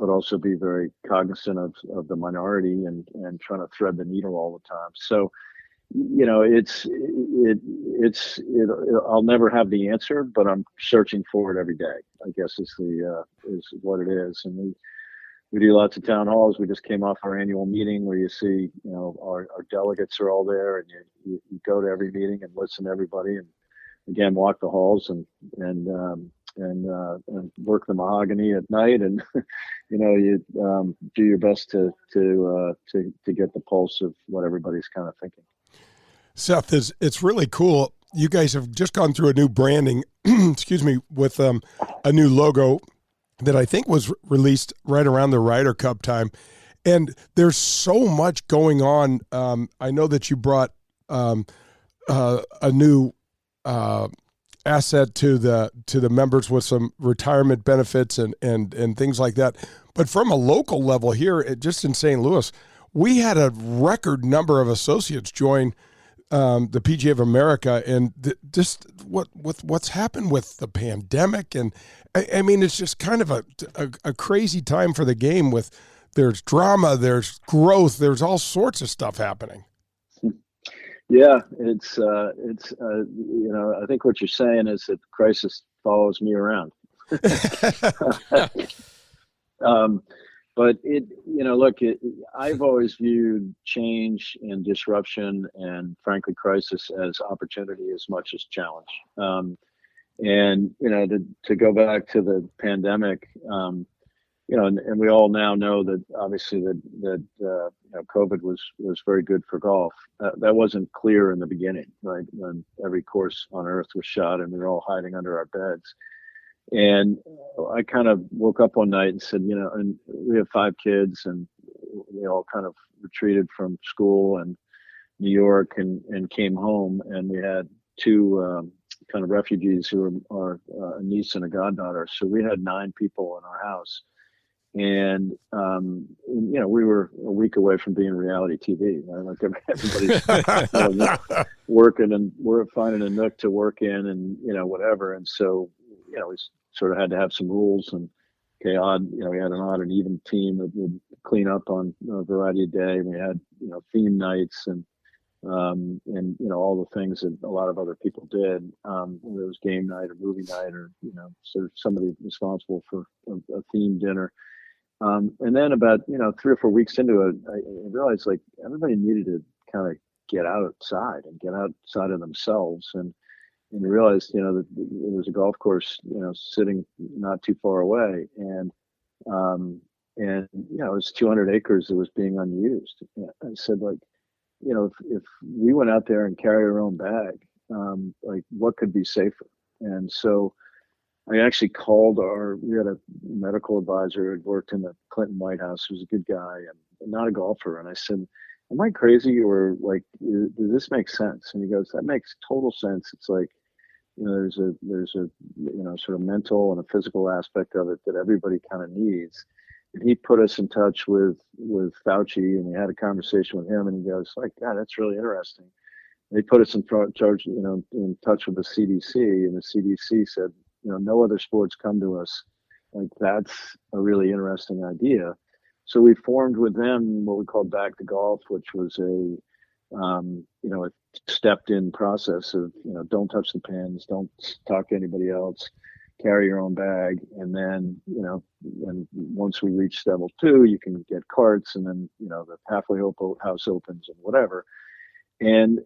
also be very cognizant of the minority and trying to thread the needle all the time. So, I'll never have the answer, but I'm searching for it every day, I guess is what it is. And we do lots of town halls. We just came off our annual meeting where you see, our delegates are all there, and you go to every meeting and listen to everybody, and again, walk the halls and work the mahogany at night, and you do your best to get the pulse of what everybody's kind of thinking. Seth, it's really cool. You guys have just gone through a new branding, excuse me, with a new logo that I think was released right around the Ryder Cup time, and there's so much going on. I know that you brought a new asset to the members with some retirement benefits and things like that. But from a local level here, just in St. Louis, we had a record number of associates join the PGA of America, and just what's happened with the pandemic, and I mean, it's just kind of a crazy time for the game. With there's drama, there's growth, there's all sorts of stuff happening. Yeah, it's I think what you're saying is that crisis follows me around. But I've always viewed change and disruption and frankly crisis as opportunity as much as challenge. And to go back to the pandemic, and we all now know that obviously that COVID was very good for golf. That wasn't clear in the beginning, right? When every course on earth was shot and we were all hiding under our beds. And I kind of woke up one night and said, and we have 5 kids, and we all kind of retreated from school and New York and came home, and we had two kind of refugees who are a niece and a goddaughter. So we had 9 people in our house. And, we were a week away from being reality TV. Right? Like everybody's working, and we're finding a nook to work in, and, whatever. And so, we sort of had to have some rules, and we had an odd and even team that would clean up on a variety of day. We had, theme nights and all the things that a lot of other people did. Whether it was game night or movie night, or, sort of somebody responsible for a theme dinner. And then about, 3 or 4 weeks into it, I realized like everybody needed to kind of get outside and get outside of themselves. And you realized, that there was a golf course, sitting not too far away. And it was 200 acres that was being unused. And I said, like, if we went out there and carried our own bag, like what could be safer? And so I actually called we had a medical advisor who had worked in the Clinton White House, who was a good guy and not a golfer. And I said, am I crazy, or like, does this make sense? And he goes, that makes total sense. It's like, there's a sort of mental and a physical aspect of it that everybody kind of needs. And he put us in touch with Fauci, and we had a conversation with him, and he goes, like, God, that's really interesting. And he put us in touch with the CDC, and the CDC said, no other sports come to us. Like, that's a really interesting idea. So we formed with them what we called Back to Golf, which was a stepped-in process of, don't touch the pins, don't talk to anybody else, carry your own bag, and then, and once we reach level 2, you can get carts, and then, the halfway house opens and whatever. And,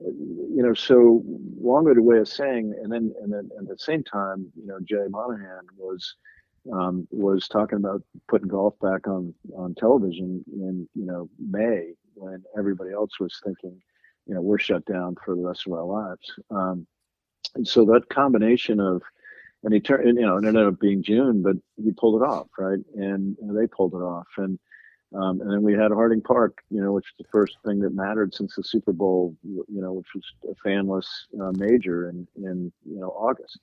so long-winded way of saying, and then at the same time, Jay Monahan was talking about putting golf back on television in, May, when everybody else was thinking, we're shut down for the rest of our lives. And so that combination of, and it ended up being June, but he pulled it off, right? And they pulled it off. And then we had Harding Park, which was the first thing that mattered since the Super Bowl, which was a fanless major in August.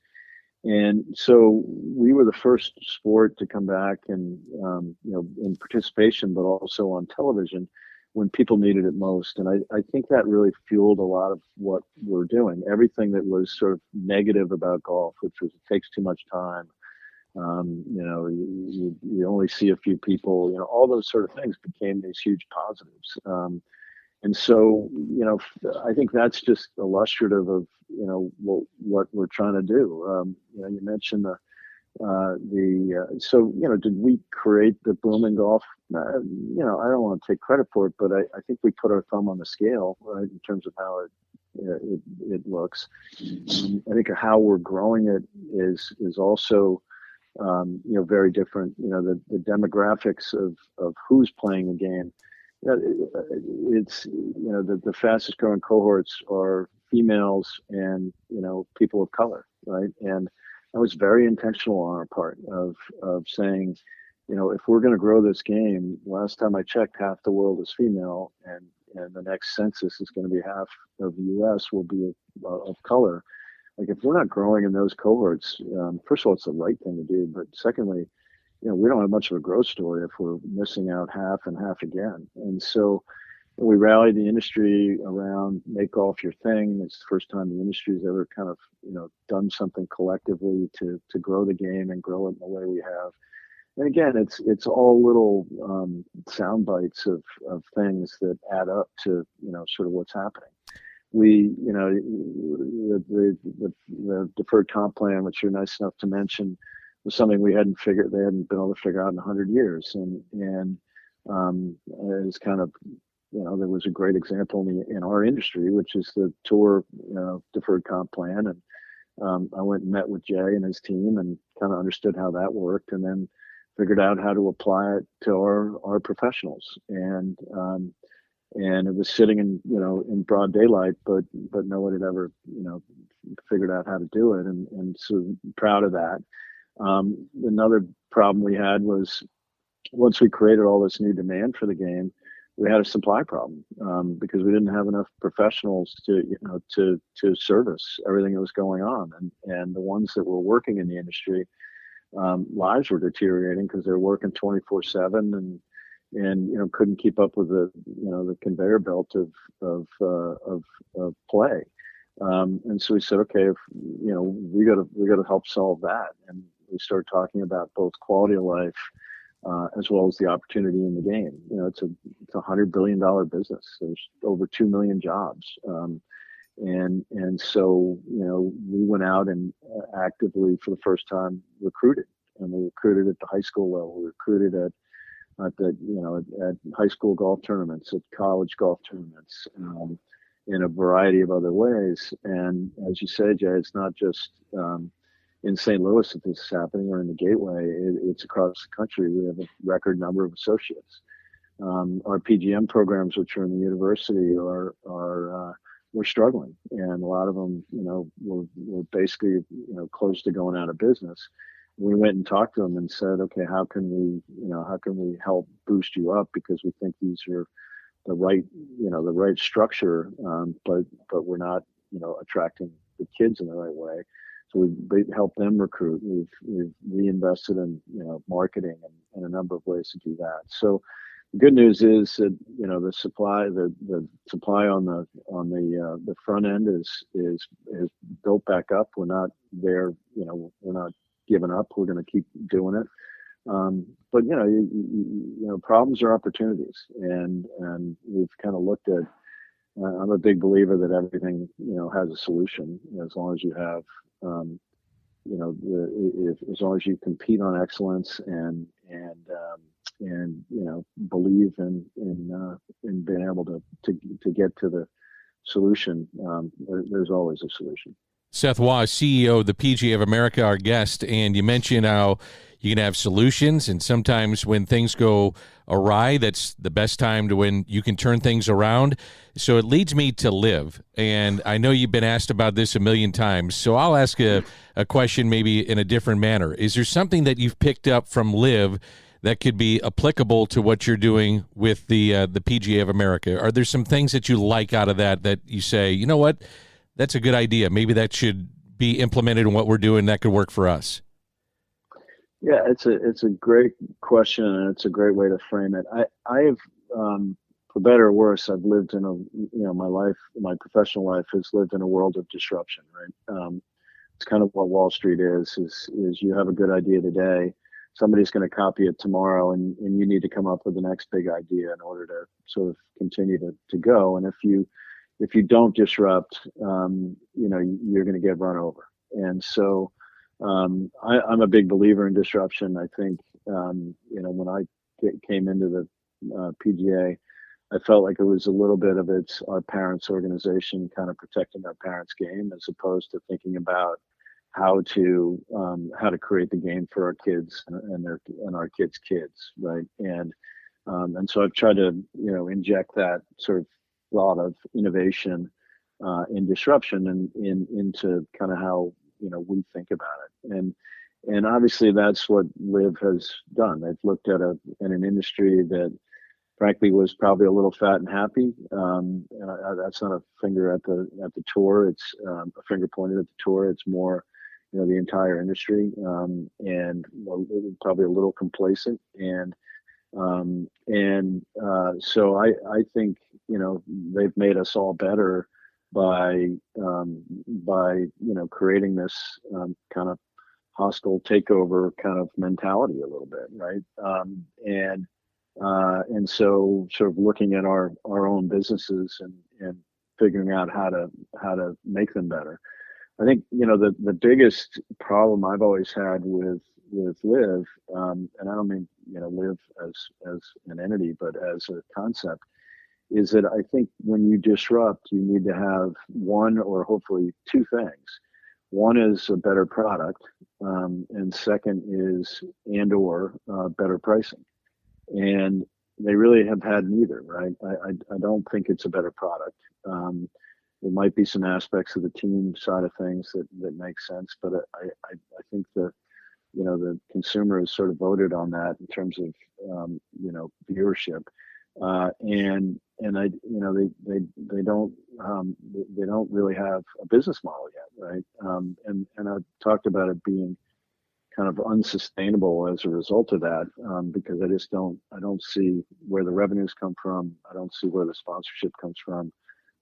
And so we were the first sport to come back and, in participation, but also on television when people needed it most. And I think that really fueled a lot of what we're doing. Everything that was sort of negative about golf, which was it takes too much time, you only see a few people, all those sort of things became these huge positives. And so, I think that's just illustrative of, what we're trying to do. You mentioned did we create the boom in golf? I don't want to take credit for it, but I think we put our thumb on the scale, right, in terms of how it looks. I think how we're growing it is also, very different. The demographics of who's playing the game. It's, the fastest growing cohorts are females and, people of color, right? And that was very intentional on our part of saying, if we're going to grow this game, last time I checked, half the world is female, and the next census is going to be half of the U.S. will be of color. Like, if we're not growing in those cohorts, first of all, it's the right thing to do, but secondly, we don't have much of a growth story if we're missing out half and half again. And so we rallied the industry around make golf your thing. It's the first time the industry's ever kind of, done something collectively to grow the game and grow it in the way we have. And again, it's all little sound bites of things that add up to, sort of what's happening. We, the deferred comp plan, which you're nice enough to mention, was something they hadn't been able to figure out in 100 years. And it's kind of, there was a great example in our industry, which is the tour, deferred comp plan. And I went and met with Jay and his team and kind of understood how that worked, and then figured out how to apply it to our professionals. And it was sitting in broad daylight, but no one had ever, figured out how to do it. And so proud of that. Another problem we had was once we created all this new demand for the game, we had a supply problem because we didn't have enough professionals to service everything that was going on, and the ones that were working in the industry, lives were deteriorating because they're working 24/7 and couldn't keep up with the conveyor belt of play. And so we said, okay, if we got to help solve that, and we started talking about both quality of life as well as the opportunity in the game. It's a $100 billion business. There's over 2 million jobs, and so we went out and actively for the first time recruited, and we recruited at the high school level. We recruited at high school golf tournaments, at college golf tournaments, in a variety of other ways. And as you say, Jay, it's not just in St. Louis that this is happening or in the Gateway. It's across the country. We have a record number of associates. Our PGM programs, which are in the university, we're struggling, and a lot of them, were basically, close to going out of business. We went and talked to them and said, okay, how can we help boost you up, because we think these are the right structure, but we're not, attracting the kids in the right way. So we helped them recruit. We've reinvested in, marketing and a number of ways to do that. So the good news is that, the supply on the front end is built back up. We're not there, we're not giving up. We're going to keep doing it. But problems are opportunities, and we've kind of looked at. I'm a big believer that everything has a solution, as long as you have as long as you compete on excellence and believe in being able to get to the solution. There's always a solution. Seth Waugh, CEO of the PGA of America, our guest, and you mentioned how you can have solutions, and sometimes when things go awry, that's the best time to when you can turn things around. So it leads me to LIV, and I know you've been asked about this a million times, so I'll ask a question maybe in a different manner. Is there something that you've picked up from LIV that could be applicable to what you're doing with the PGA of America? Are there some things that you like out of that you say, you know what, that's a good idea, maybe that should be implemented in what we're doing, that could work for us? Yeah, it's a great question, and it's a great way to frame it. I have, for better or worse, I've lived in my professional life has lived in a world of disruption, right? It's kind of what Wall Street is you have a good idea today, somebody's going to copy it tomorrow, and you need to come up with the next big idea in order to sort of continue to go. And if you don't disrupt, you're going to get run over. And so I'm a big believer in disruption. I think, when I came into the PGA, I felt like it was a little bit of our parents' organization kind of protecting our parents' game, as opposed to thinking about how to create the game for our kids and our kids' kids, right? And so I've tried to inject that sort of thought of innovation and disruption and into kind of how we think about it, and obviously that's what LIV has done. They've looked at an industry that frankly was probably a little fat and happy. And that's not a finger at the tour. It's a finger pointed at the tour. It's more the entire industry, and probably a little complacent. And so I think they've made us all better by creating this kind of hostile takeover kind of mentality a little bit, right? And so sort of looking at our own businesses and figuring out how to make them better. I think the biggest problem I've always had with LIV, and I don't mean LIV as an entity, but as a concept, is that I think when you disrupt, you need to have one or hopefully two things. One is a better product, and second is or better pricing. And they really have had neither, right? I don't think it's a better product. There might be some aspects of the team side of things that make sense, but I think the consumer has sort of voted on that in terms of viewership. And they don't really have a business model yet, right? And I've talked about it being kind of unsustainable as a result of that, because I don't see where the revenues come from. I don't see where the sponsorship comes from.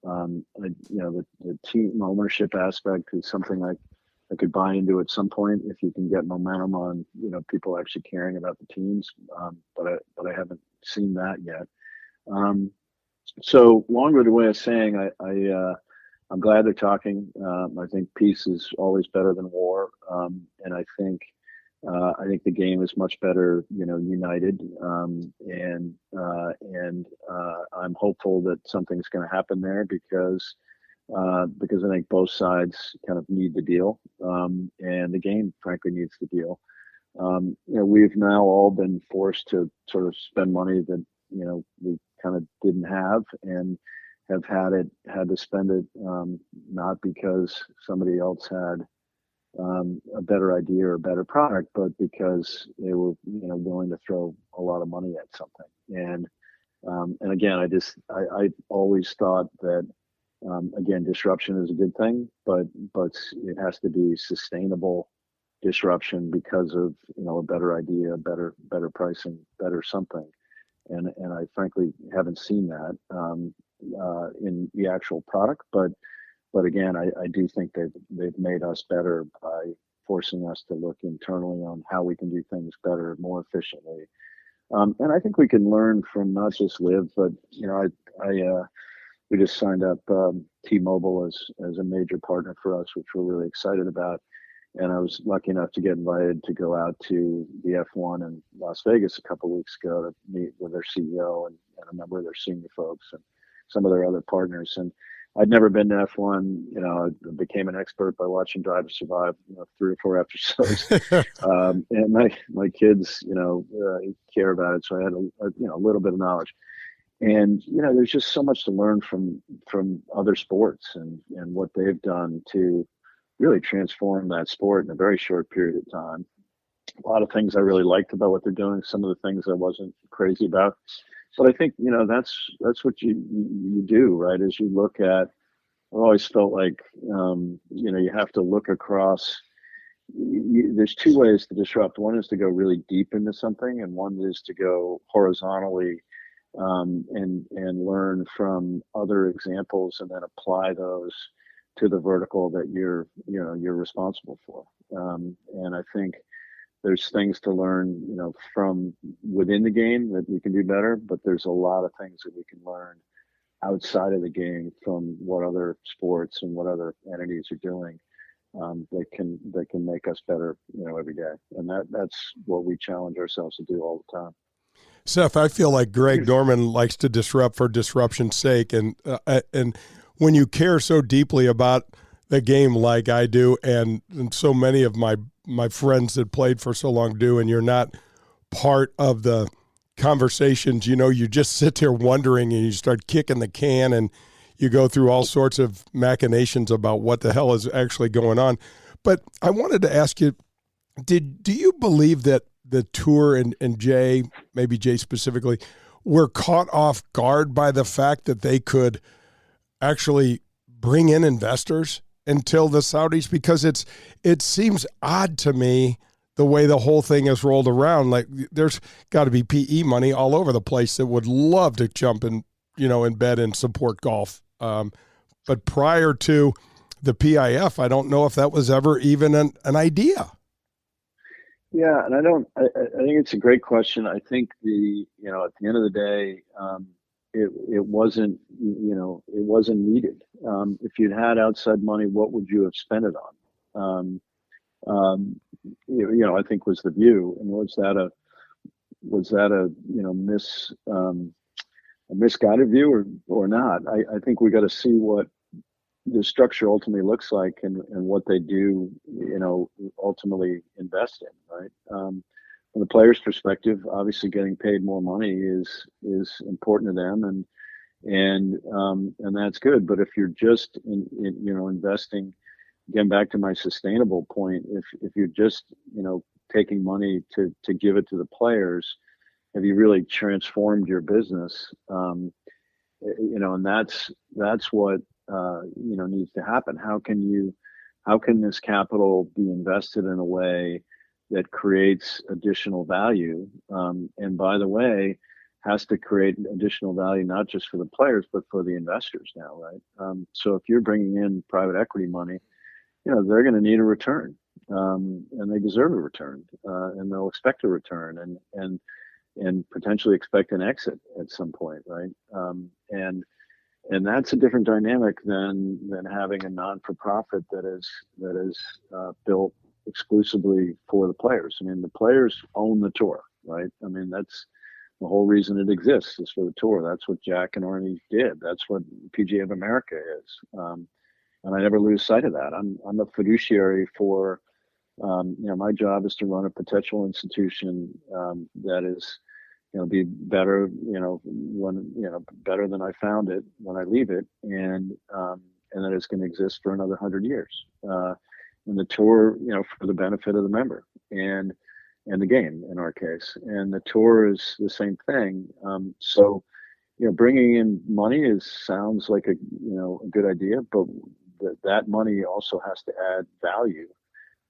The team ownership aspect is something I could buy into at some point if you can get momentum on, people actually caring about the teams. But I haven't seen that yet. So long-winded way of saying, I'm glad they're talking. I think peace is always better than war. And I think the game is much better, united. And I'm hopeful that something's going to happen there because I think both sides kind of need the deal. And the game, frankly, needs the deal. We've now all been forced to sort of spend money that, we kind of didn't have and have had to spend it, not because somebody else had a better idea or a better product, but because they were, willing to throw a lot of money at something. And again, I always thought that, again, disruption is a good thing, but it has to be sustainable disruption because of, a better idea, better pricing, better something. And I frankly haven't seen that in the actual product, but again, I do think they've made us better by forcing us to look internally on how we can do things better, more efficiently. And I think we can learn from not just Live, but we just signed up T-Mobile as a major partner for us, which we're really excited about. And I was lucky enough to get invited to go out to the F1 in Las Vegas a couple of weeks ago to meet with their CEO and a number of their senior folks and some of their other partners. And I'd never been to F1. I became an expert by watching Drive to Survive, 3 or 4 episodes. And my kids, care about it, so I had a little bit of knowledge. And there's just so much to learn from other sports and what they've done to really transform that sport in a very short period of time. A lot of things I really liked about what they're doing. Some of the things I wasn't crazy about. But I think, that's what you do, right? As you look at, I've always felt like, you have to look across. There's 2 ways to disrupt. One is to go really deep into something, and one is to go horizontally and learn from other examples and then apply those to the vertical that you're responsible for. And I think there's things to learn, from within the game that we can do better, but there's a lot of things that we can learn outside of the game from what other sports and what other entities are doing that can make us better, every day. And that's what we challenge ourselves to do all the time. Seth, I feel like Greg Norman likes to disrupt for disruption's sake, and when you care so deeply about the game like I do, and so many of my friends that played for so long do, and you're not part of the conversations, you just sit there wondering and you start kicking the can and you go through all sorts of machinations about what the hell is actually going on. But I wanted to ask you, do you believe that the tour and Jay, maybe Jay specifically, were caught off guard by the fact that they could actually bring in investors until the Saudis? Because it seems odd to me the way the whole thing is rolled around. Like, there's got to be PE money all over the place that would love to jump in, in bed and support golf. But prior to the PIF, I don't know if that was ever even an idea. Yeah, and I think it's a great question. I think at the end of the day, it wasn't needed. If you'd had outside money, what would you have spent it on? I think was the view. And was that a misguided view or not? I think we got to see what the structure ultimately looks like and what they do, ultimately invest in, right? From the player's perspective, obviously getting paid more money is important to them, and that's good. But if you're just investing, again, back to my sustainable point, if you're just taking money to give it to the players, have you really transformed your business? And that's what needs to happen. How can this capital be invested in a way that creates additional value? And by the way, has to create additional value not just for the players but for the investors now, right? So if you're bringing in private equity money, they're going to need a return, and they deserve a return, and they'll expect a return, and potentially expect an exit at some point, right? And that's a different dynamic than having a non-for-profit that is built exclusively for the players. I mean, the players own the tour, right? I mean, that's the whole reason it exists, is for the tour. That's what Jack and Arnie did. That's what PGA of America is. And I never lose sight of that. I'm a fiduciary for, my job is to run a potential institution that is, be better, better than I found it when I leave it, and that it's going to exist for another 100 years. And the tour, for the benefit of the member and the game in our case. And the tour is the same thing. So, bringing in money sounds like a good idea, but that money also has to add value,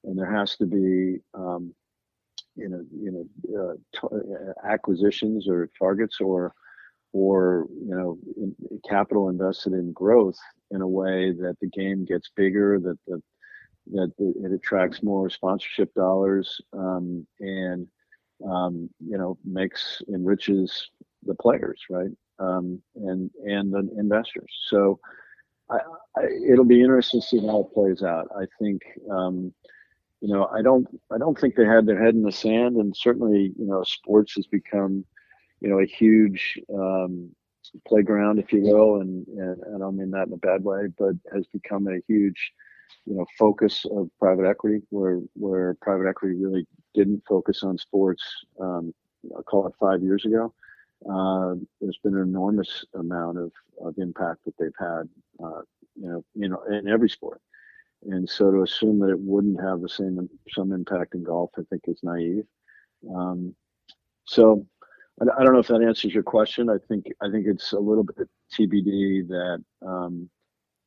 and there has to be acquisitions or targets or capital invested in growth in a way that the game gets bigger, that it attracts more sponsorship dollars, and enriches the players, right? And the investors. So it'll be interesting to see how it plays out. I think I don't think they had their head in the sand, and certainly sports has become a huge playground, if you will, and I don't mean that in a bad way, but has become a huge focus of private equity, where private equity really didn't focus on sports. I'll call it 5 years ago. There's been an enormous amount of impact that they've had, in every sport. And so to assume that it wouldn't have some impact in golf, I think is naive. So I don't know if that answers your question. I think it's a little bit TBD that,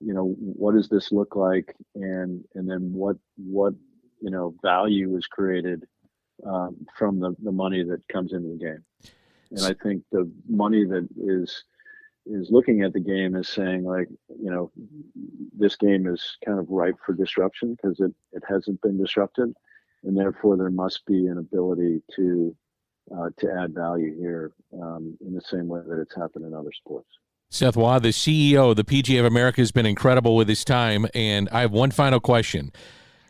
what does this look like, and then what value is created from the money that comes into the game. And I think the money that is looking at the game is saying, like, this game is kind of ripe for disruption because it hasn't been disrupted, and therefore there must be an ability to add value here in the same way that it's happened in other sports. Seth Waugh, the CEO of the PGA of America, has been incredible with his time, and I have one final question.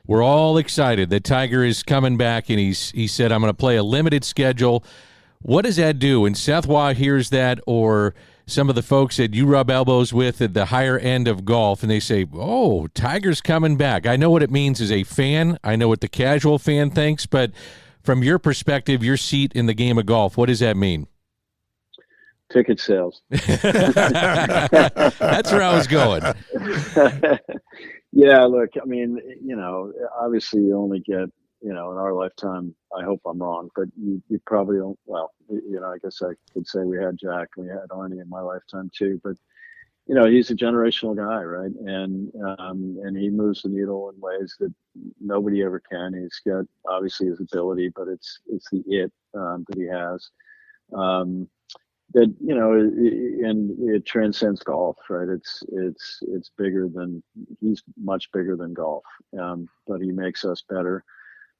We're all excited that Tiger is coming back, and he said, I'm going to play a limited schedule. What does that do when Seth Waugh hears that, or some of the folks that you rub elbows with at the higher end of golf, and they say, oh, Tiger's coming back? I know what it means as a fan. I know what the casual fan thinks, but from your perspective, your seat in the game of golf, what does that mean? Ticket sales. That's where I was going. Yeah, look, I mean, obviously you only get, in our lifetime, I hope I'm wrong, but you probably don't, well, I guess I could say we had Jack, we had Arnie in my lifetime too, but, he's a generational guy, right? And he moves the needle in ways that nobody ever can. He's got obviously his ability, but it's the that he has. That and it transcends golf, right? It's bigger than, he's much bigger than golf, but he makes us better.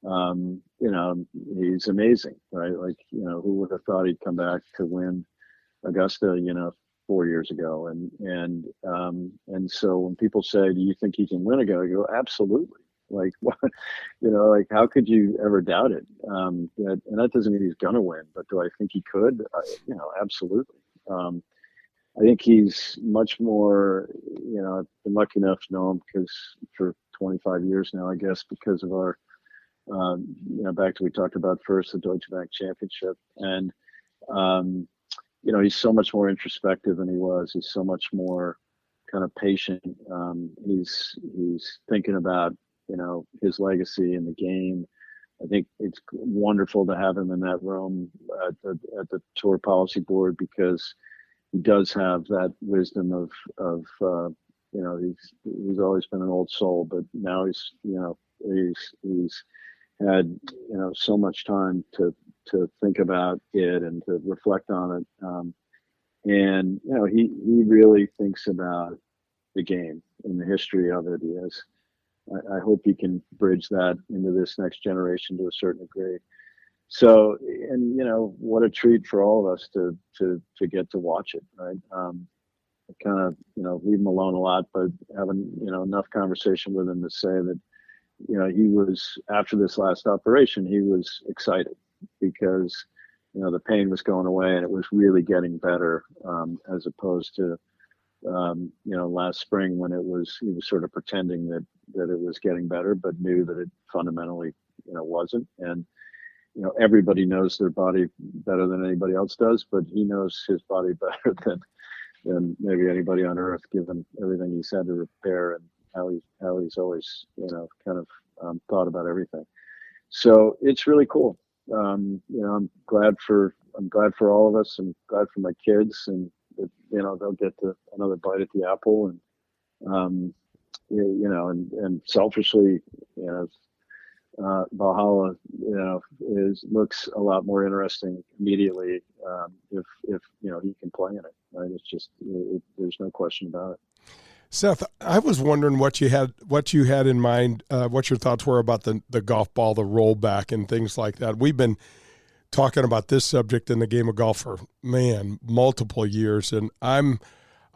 He's amazing, right? Like, who would have thought he'd come back to win Augusta, 4 years ago, and so when people say, do you think he can win again? I go, absolutely. Like, what, like, how could you ever doubt it? And that doesn't mean he's gonna win, but do I think he could? Absolutely. I think he's much more, I've been lucky enough to know him for 25 years now, I guess, because of our, back to, we talked about first, the Deutsche Bank championship. And, he's so much more introspective than he was. He's so much more kind of patient. He's thinking about, his legacy in the game I think it's wonderful to have him in that room at the tour policy board, because he does have that wisdom of he's always been an old soul, but now he's had so much time to think about it and to reflect on it, and he really thinks about the game and the history of it. I hope he can bridge that into this next generation to a certain degree. So, and what a treat for all of us to get to watch it, right? I kind of leave him alone a lot, but having enough conversation with him to say that he was, after this last operation, he was excited because the pain was going away and it was really getting better, as opposed to last spring when he was sort of pretending that it was getting better, but knew that it fundamentally wasn't. And everybody knows their body better than anybody else does, but he knows his body better than maybe anybody on earth, given everything he's had to repair and how he's always kind of thought about everything. So it's really cool. I'm glad for all of us. I'm glad for my kids, and they'll get another bite at the apple, and and selfishly, Valhalla, looks a lot more interesting immediately if he can play in it. Right? It's just there's no question about it. Seth, I was wondering what you had in mind, what your thoughts were about the golf ball, the rollback, and things like that. We've been talking about this subject in the game of golf for multiple years, and I'm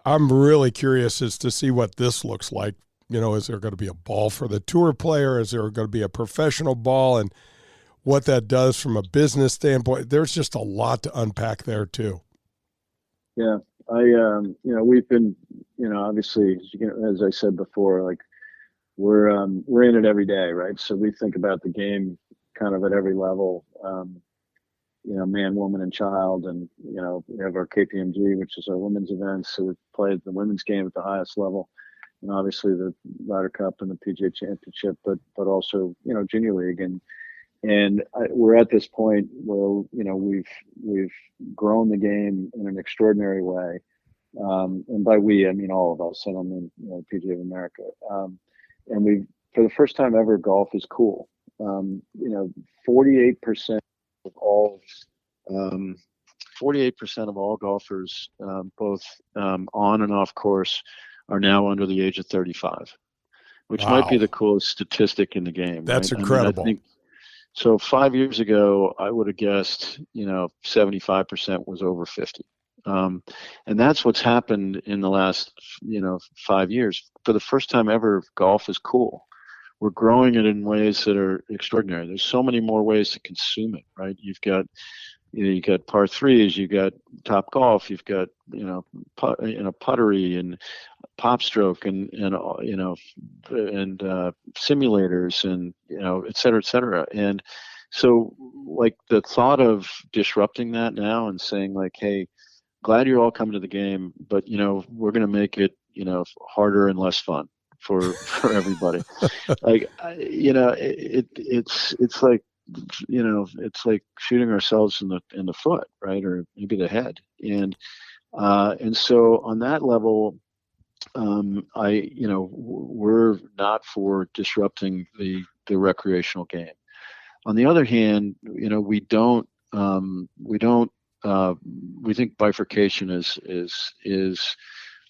really curious as to see what this looks like. Is there going to be a ball for the tour player? Is there going to be a professional ball? And what that does from a business standpoint? There's just a lot to unpack there too. Yeah, we've been, obviously, as I said before, like we're in it every day, right? So we think about the game kind of at every level, man, woman, and child, and we have our KPMG, which is our women's events. So we played the women's game at the highest level, and obviously the Ryder Cup and the PGA Championship, but also Junior League, and we're at this point where we've grown the game in an extraordinary way, and by we I mean all of us. I don't mean PGA of America, and we, for the first time ever, golf is cool. 48% of all 48% of all golfers, both on and off course, are now under the age of 35, which might be the coolest statistic in the game. That's right? incredible. I think, so 5 years ago, I would have guessed, 75% was over 50. And that's what's happened in the last, 5 years. For the first time ever, golf is cool. We're growing it in ways that are extraordinary. There's so many more ways to consume it, right? You've got par threes, you've got Top Golf, you've got puttery and pop stroke and simulators and et cetera, and so like the thought of disrupting that now and saying like, hey, glad you're all coming to the game, but we're going to make it harder and less fun for everybody. Like it's like it's like shooting ourselves in the foot, right, or maybe the head, and so on that level, we're not for disrupting the recreational game. On the other hand, we think bifurcation is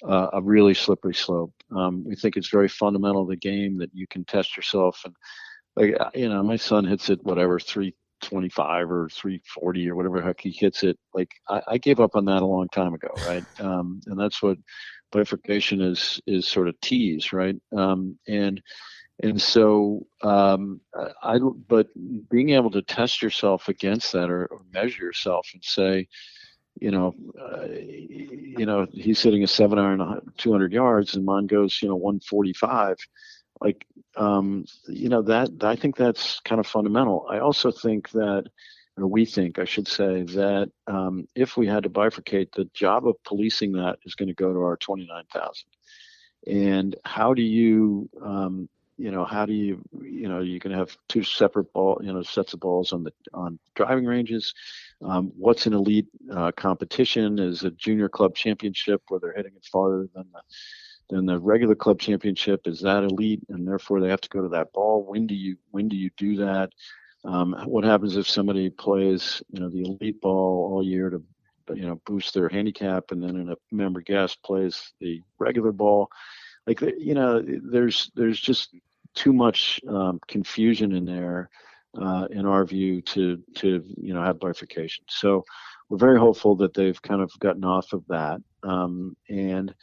a really slippery slope. We think it's very fundamental to the game that you can test yourself, and my son hits it whatever 325 or 340 or whatever heck he hits it. Like I gave up on that a long time ago, right? And that's what bifurcation is sort of tease, right? And so but being able to test yourself against that or measure yourself and say, he's hitting a 7-iron 200 yards and mine goes 145, like that, I think that's kind of fundamental. I also think that, or we think I should say, that if we had to bifurcate, the job of policing that is going to go to our 29,000. And how do you how do you can have two separate sets of balls on driving ranges. What's an elite competition? Is a junior club championship where they're hitting it farther than the regular club championship? Is that elite, and therefore they have to go to that ball? When do you do that? What happens if somebody plays the elite ball all year to boost their handicap, and then in a member guest plays the regular ball? Like, there's just too much confusion in there, in our view, to have bifurcation. So we're very hopeful that they've kind of gotten off of that. And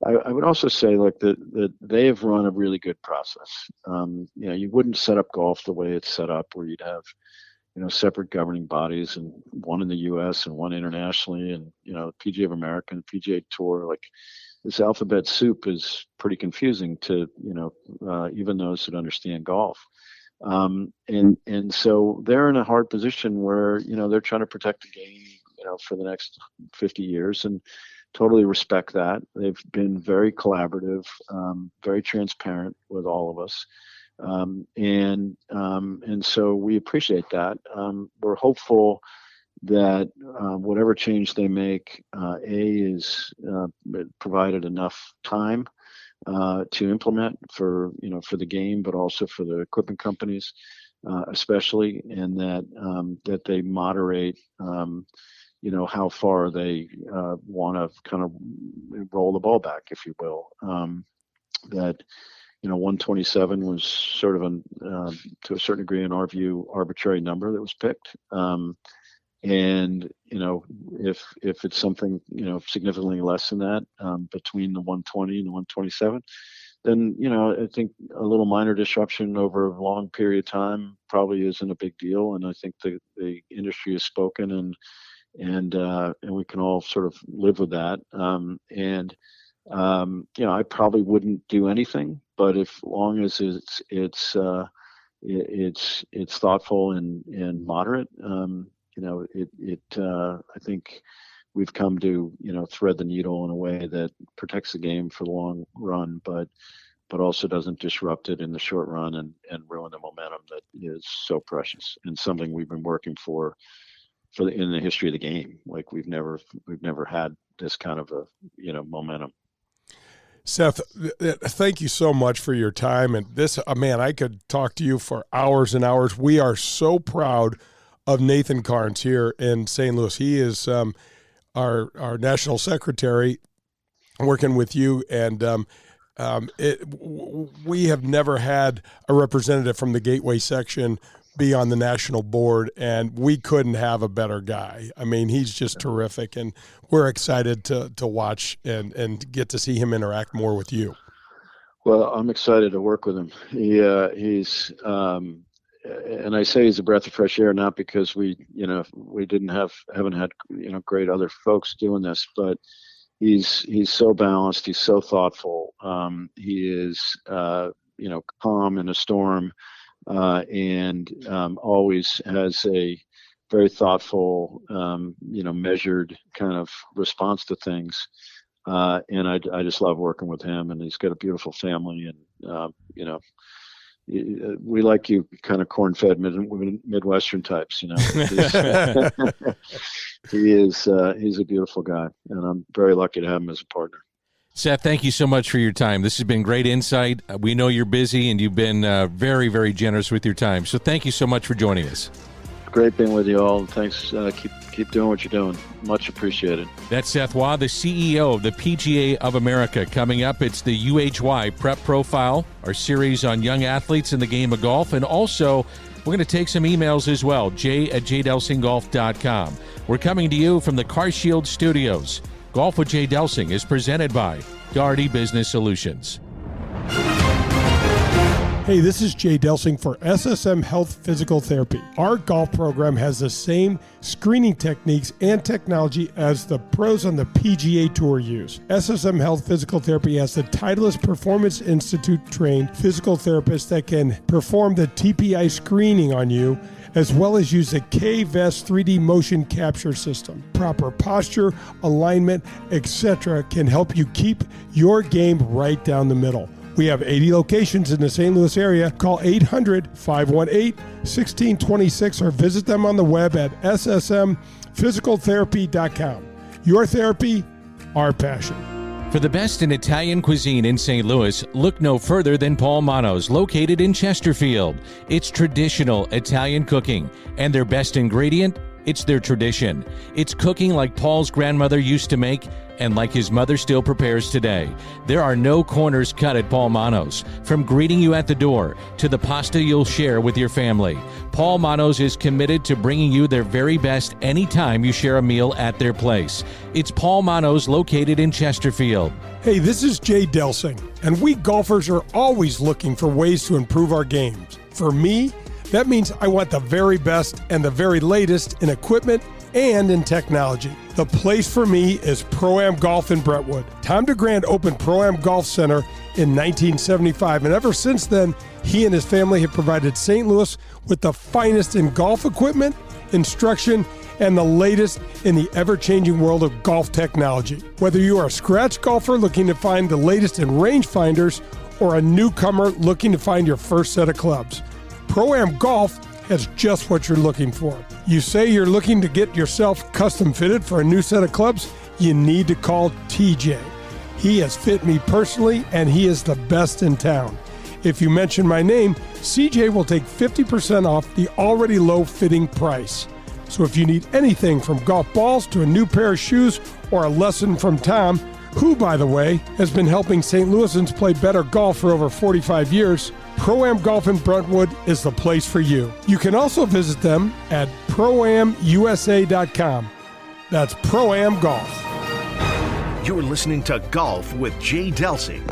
I would also say, like, that they have run a really good process. You wouldn't set up golf the way it's set up, where you'd have separate governing bodies, and one in the U.S. and one internationally, and PGA of America and PGA Tour. Like, this alphabet soup is pretty confusing to even those that understand golf. And so they're in a hard position where they're trying to protect the game for the next 50 years, and totally respect that. They've been very collaborative, very transparent with all of us. And so we appreciate that. We're hopeful that whatever change they make, is provided enough time to implement for the game, but also for the equipment companies, especially, and that they moderate how far they want to kind of roll the ball back, if you will. That 127 was sort of to a certain degree, in our view, arbitrary number that was picked. And if it's something significantly less than that, between the 120 and the 127, then I think a little minor disruption over a long period of time probably isn't a big deal. And I think the industry has spoken, and we can all sort of live with that. I probably wouldn't do anything, but as long as it's thoughtful and moderate, I think we've come to thread the needle in a way that protects the game for the long run, but also doesn't disrupt it in the short run and ruin the momentum that is so precious, and something we've been working for in the history of the game. Like, we've never had this kind of a momentum. Seth, thank you so much for your time. And this, man, I could talk to you for hours and hours. We are so proud of Nathan Carnes here in St. Louis. He is our national secretary, working with you, and we have never had a representative from the Gateway section be on the national board, and we couldn't have a better guy. I mean, he's just terrific, and we're excited to watch and get to see him interact more with you. Well, I'm excited to work with him. He's and I say he's a breath of fresh air, not because we haven't had great other folks doing this, but he's so balanced, he's so thoughtful. He is calm in a storm. And always has a very thoughtful, measured kind of response to things. And I just love working with him, and he's got a beautiful family, and, we like you kind of corn-fed Midwestern types, he's a beautiful guy, and I'm very lucky to have him as a partner. Seth, thank you so much for your time. This has been great insight. We know you're busy, and you've been very, very generous with your time. So thank you so much for joining us. Great being with you all. Thanks. Keep doing what you're doing. Much appreciated. That's Seth Waugh, the CEO of the PGA of America. Coming up, it's the UHY Prep Profile, our series on young athletes in the game of golf. And also, we're going to take some emails as well, jay@jdelsinggolf.com. We're coming to you from the CarShield Studios. Golf with Jay Delsing is presented by Daugherty Business Solutions. Hey, this is Jay Delsing for SSM Health Physical Therapy. Our golf program has the same screening techniques and technology as the pros on the PGA Tour use. SSM Health Physical Therapy has the Titleist Performance Institute trained physical therapists that can perform the TPI screening on you, as well as use the K-Vest 3D motion capture system. Proper posture, alignment, etc. can help you keep your game right down the middle. We have 80 locations in the St. Louis area. Call 800-518-1626 or visit them on the web at ssmphysicaltherapy.com. Your therapy, our passion. For the best in Italian cuisine in St. Louis, look no further than Paul Manno's, located in Chesterfield. It's traditional Italian cooking, and their best ingredient, it's their tradition. It's cooking like Paul's grandmother used to make and like his mother still prepares today. There are no corners cut at Paul Manno's. From greeting you at the door to the pasta you'll share with your family, Paul Manno's is committed to bringing you their very best anytime you share a meal at their place. It's Paul Manno's, located in Chesterfield. Hey, this is Jay Delsing, and we golfers are always looking for ways to improve our games. For me, that means I want the very best and the very latest in equipment and in technology. The place for me is Pro-Am Golf in Brentwood. Tom DeGrand opened Pro-Am Golf Center in 1975, and ever since then, he and his family have provided St. Louis with the finest in golf equipment, instruction, and the latest in the ever-changing world of golf technology. Whether you are a scratch golfer looking to find the latest in rangefinders or a newcomer looking to find your first set of clubs, Pro-Am Golf has just what you're looking for. You say you're looking to get yourself custom fitted for a new set of clubs? You need to call TJ. He has fit me personally, and he is the best in town. If you mention my name, CJ will take 50% off the already low fitting price. So if you need anything from golf balls to a new pair of shoes or a lesson from Tom, who, by the way, has been helping St. Louisans play better golf for over 45 years, Pro-Am Golf in Brentwood is the place for you. You can also visit them at proamusa.com. That's Pro-Am Golf. You're listening to Golf with Jay Delsing.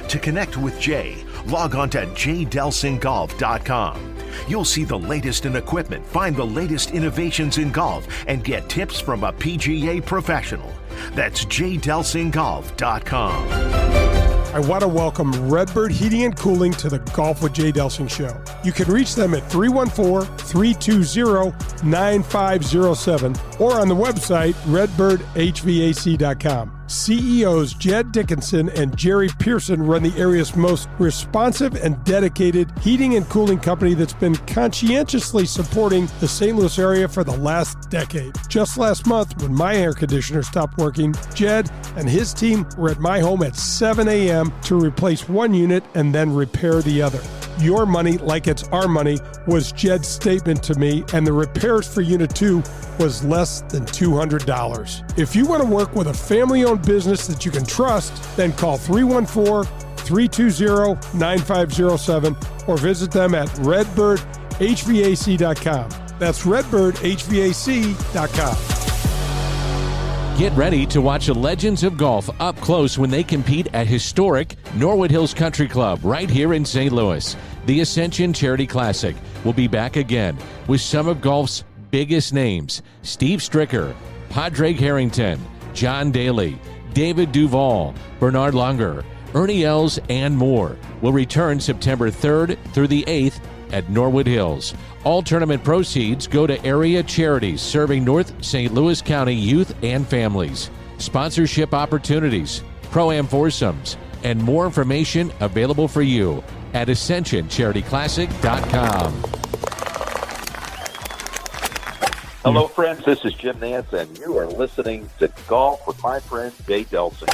To connect with Jay, log on to jdelsinggolf.com. You'll see the latest in equipment, find the latest innovations in golf, and get tips from a PGA professional. That's jdelsinggolf.com. I want to welcome Redbird Heating and Cooling to the Golf with Jay Delsing show. You can reach them at 314-320-9507 or on the website redbirdhvac.com. CEOs Jed Dickinson and Jerry Pearson run the area's most responsive and dedicated heating and cooling company that's been conscientiously supporting the St. Louis area for the last decade. Just last month, when my air conditioner stopped working, Jed and his team were at my home at 7 a.m. to replace one unit and then repair the other. Your money, like it's our money, was Jed's statement to me, and the repairs for Unit 2 was less than $200. If you want to work with a family-owned business that you can trust, then call 314-320-9507 or visit them at redbirdhvac.com. That's redbirdhvac.com. Get ready to watch the legends of golf up close when they compete at historic Norwood Hills Country Club right here in St. Louis. The Ascension Charity Classic will be back again with some of golf's biggest names: Steve Stricker, Padraig Harrington, John Daly, David Duval, Bernard Langer, Ernie Els, and more will return September 3rd through the 8th at Norwood Hills. All tournament proceeds go to area charities serving North St. Louis County youth and families. Sponsorship opportunities, Pro-Am foursomes, and more information available for you at ascensioncharityclassic.com. Hello, friends. This is Jim Nance, and you are listening to Golf with my friend Jay Delsing.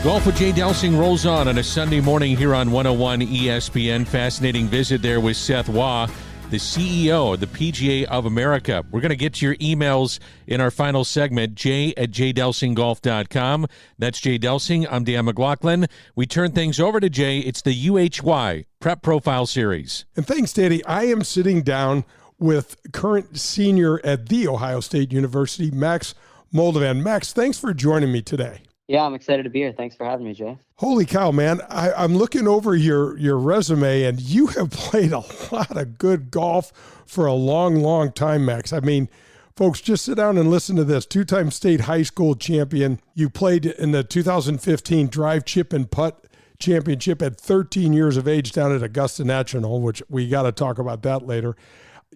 Golf with Jay Delsing rolls on a Sunday morning here on 101 ESPN. Fascinating visit there with Seth Waugh, the CEO of the PGA of America. We're going to get to your emails in our final segment, jay@jdelsinggolf.com. That's Jay Delsing. I'm Dan McLaughlin. We turn things over to Jay. It's the UHY Prep Profile Series. And thanks, Danny. I am sitting down with current senior at The Ohio State University, Max Moldovan. Max, thanks for joining me today. Yeah, I'm excited to be here. Thanks for having me, Jay. Holy cow, man. I'm looking over your resume, and you have played a lot of good golf for a long, long time, Max. I mean, Folks, just sit down and listen to this. 2-time state high school champion. You played in the 2015 Drive, Chip, and Putt Championship at 13 years of age down at Augusta National, which we got to talk about that later.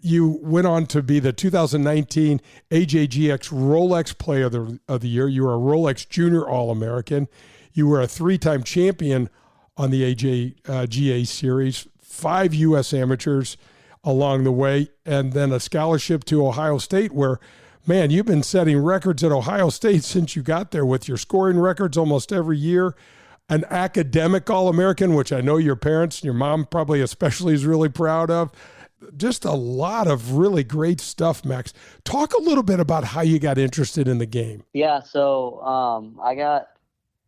You went on to be the 2019 AJGX Rolex Player of the Year. You were a Rolex Junior All-American. You were a 3-time champion on the AJGA Series, 5 U.S. amateurs along the way, and then a scholarship to Ohio State where, man, you've been setting records at Ohio State since you got there with your scoring records almost every year. An academic All-American, which I know your parents and your mom probably especially is really proud of. Just a lot of really great stuff, Max. Talk a little bit about how you got interested in the game. Yeah, so I got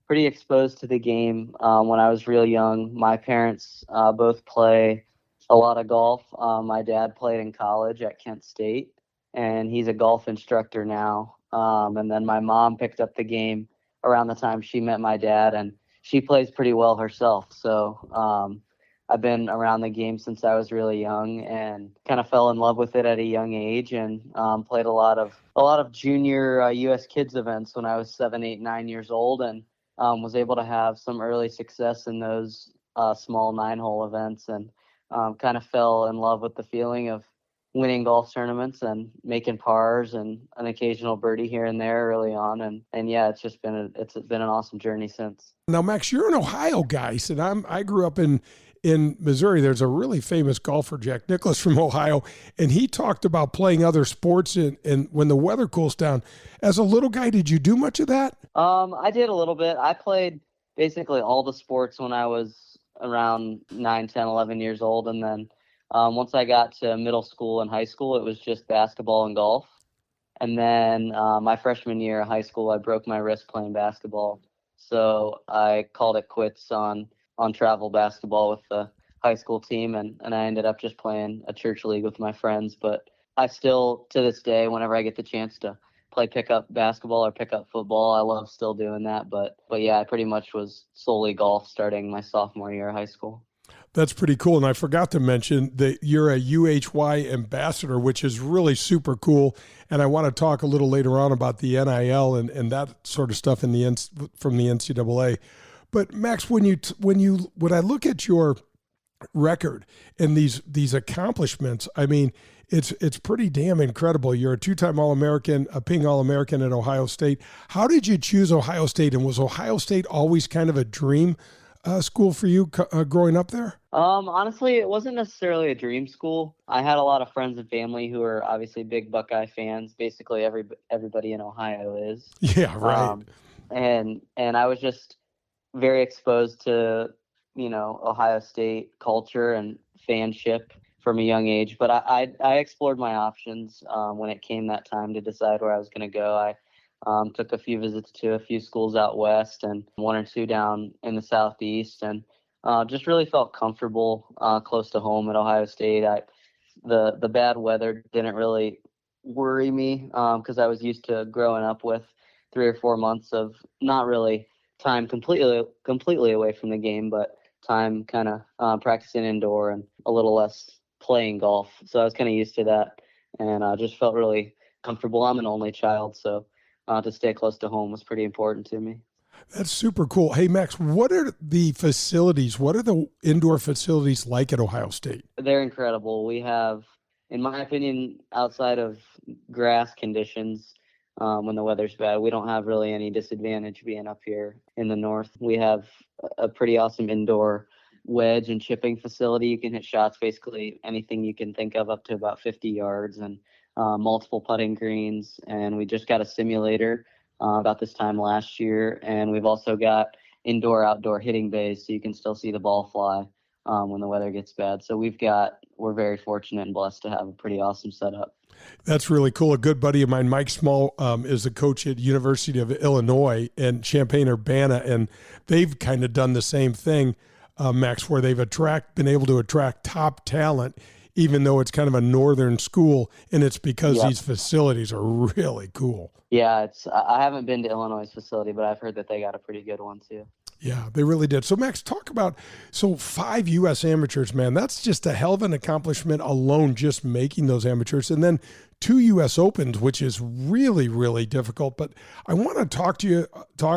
pretty exposed to the game when I was real young. My parents both play a lot of golf. My dad played in college at Kent State, and he's a golf instructor now. And then my mom picked up the game around the time she met my dad, and she plays pretty well herself. So I've been around the game since I was really young and kind of fell in love with it at a young age, and played a lot of junior U.S. kids events when I was 7, 8, 9 years old, and was able to have some early success in those small 9-hole events, and kind of fell in love with the feeling of winning golf tournaments and making pars and an occasional birdie here and there early on. And yeah, it's been an awesome journey since. Now, Max, you're an Ohio guy, and I grew up in Missouri. There's a really famous golfer, Jack Nicklaus from Ohio, and he talked about playing other sports and when the weather cools down. As a little guy, did you do much of that? I did a little bit. I played basically all the sports when I was around 9, 10, 11 years old. And then once I got to middle school and high school, it was just basketball and golf. And then my freshman year of high school, I broke my wrist playing basketball. So I called it quits on travel basketball with the high school team, and I ended up just playing a church league with my friends. But I still, to this day, whenever I get the chance to play pickup basketball or pickup football, I love still doing that. But yeah, I pretty much was solely golf starting my sophomore year of high school. That's pretty cool. And I forgot to mention that you're a UHY ambassador, which is really super cool. And I want to talk a little later on about the NIL and that sort of stuff from the NCAA. But Max, when I look at your record and these accomplishments, I mean, it's pretty damn incredible. You're a 2-time All-American, a Ping All-American at Ohio State. How did you choose Ohio State? And was Ohio State always kind of a dream school for you growing up there? Honestly, it wasn't necessarily a dream school. I had a lot of friends and family who are obviously big Buckeye fans. Basically, everybody in Ohio is. Yeah, right. And I was just very exposed to, Ohio State culture and fanship from a young age. But I explored my options when it came that time to decide where I was going to go. I took a few visits to a few schools out west and 1 or 2 down in the southeast, and just really felt comfortable close to home at Ohio State. The bad weather didn't really worry me because I was used to growing up with 3 or 4 months of not really time completely away from the game, but time kind of practicing indoor and a little less playing golf. So I was kind of used to that, and just felt really comfortable. I'm an only child, so to stay close to home was pretty important to me. That's super cool. Hey, Max, what are the facilities? What are the indoor facilities like at Ohio State? They're incredible. We have, in my opinion, outside of grass conditions, when the weather's bad, we don't have really any disadvantage being up here in the north. We have a pretty awesome indoor wedge and chipping facility. You can hit shots basically anything you can think of up to about 50 yards, and multiple putting greens. And we just got a simulator about this time last year. And we've also got indoor-outdoor hitting bays, so you can still see the ball fly when the weather gets bad. So we're very fortunate and blessed to have a pretty awesome setup. That's really cool. A good buddy of mine, Mike Small, is the coach at University of Illinois and Champaign-Urbana, and they've kind of done the same thing, Max, where they've been able to attract top talent, even though it's kind of a northern school, and it's because these facilities are really cool. Yeah, I haven't been to Illinois' facility, but I've heard that they got a pretty good one too. Yeah, they really did. So, Max, talk about, 5 U.S. amateurs, man. That's just a hell of an accomplishment alone, just making those amateurs. And then 2 U.S. Opens, which is really, really difficult. But I want to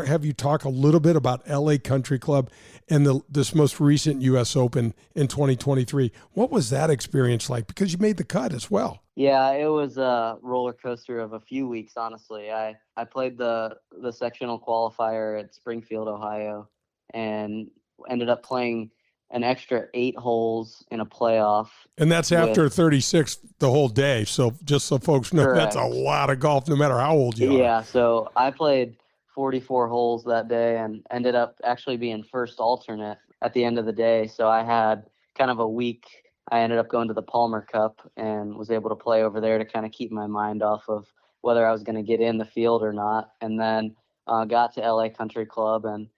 have you talk a little bit about LA Country Club and this most recent U.S. Open in 2023. What was that experience like? Because you made the cut as well. Yeah, it was a roller coaster of a few weeks, honestly. I played the sectional qualifier at Springfield, Ohio, and ended up playing an extra 8 holes in a playoff. And that's after 36 the whole day. So just so folks know, Correct. That's a lot of golf, no matter how old you are. Yeah, so I played 44 holes that day and ended up actually being first alternate at the end of the day. So I had kind of a week. I ended up going to the Palmer Cup and was able to play over there to kind of keep my mind off of whether I was going to get in the field or not. And then got to LA Country Club and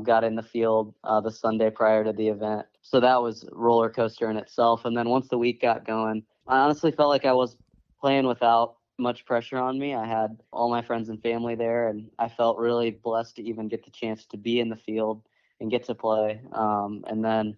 got in the field the Sunday prior to the event. So that was a roller coaster in itself. And then once the week got going, I honestly felt like I was playing without much pressure on me. I had all my friends and family there, and I felt really blessed to even get the chance to be in the field and get to play. And then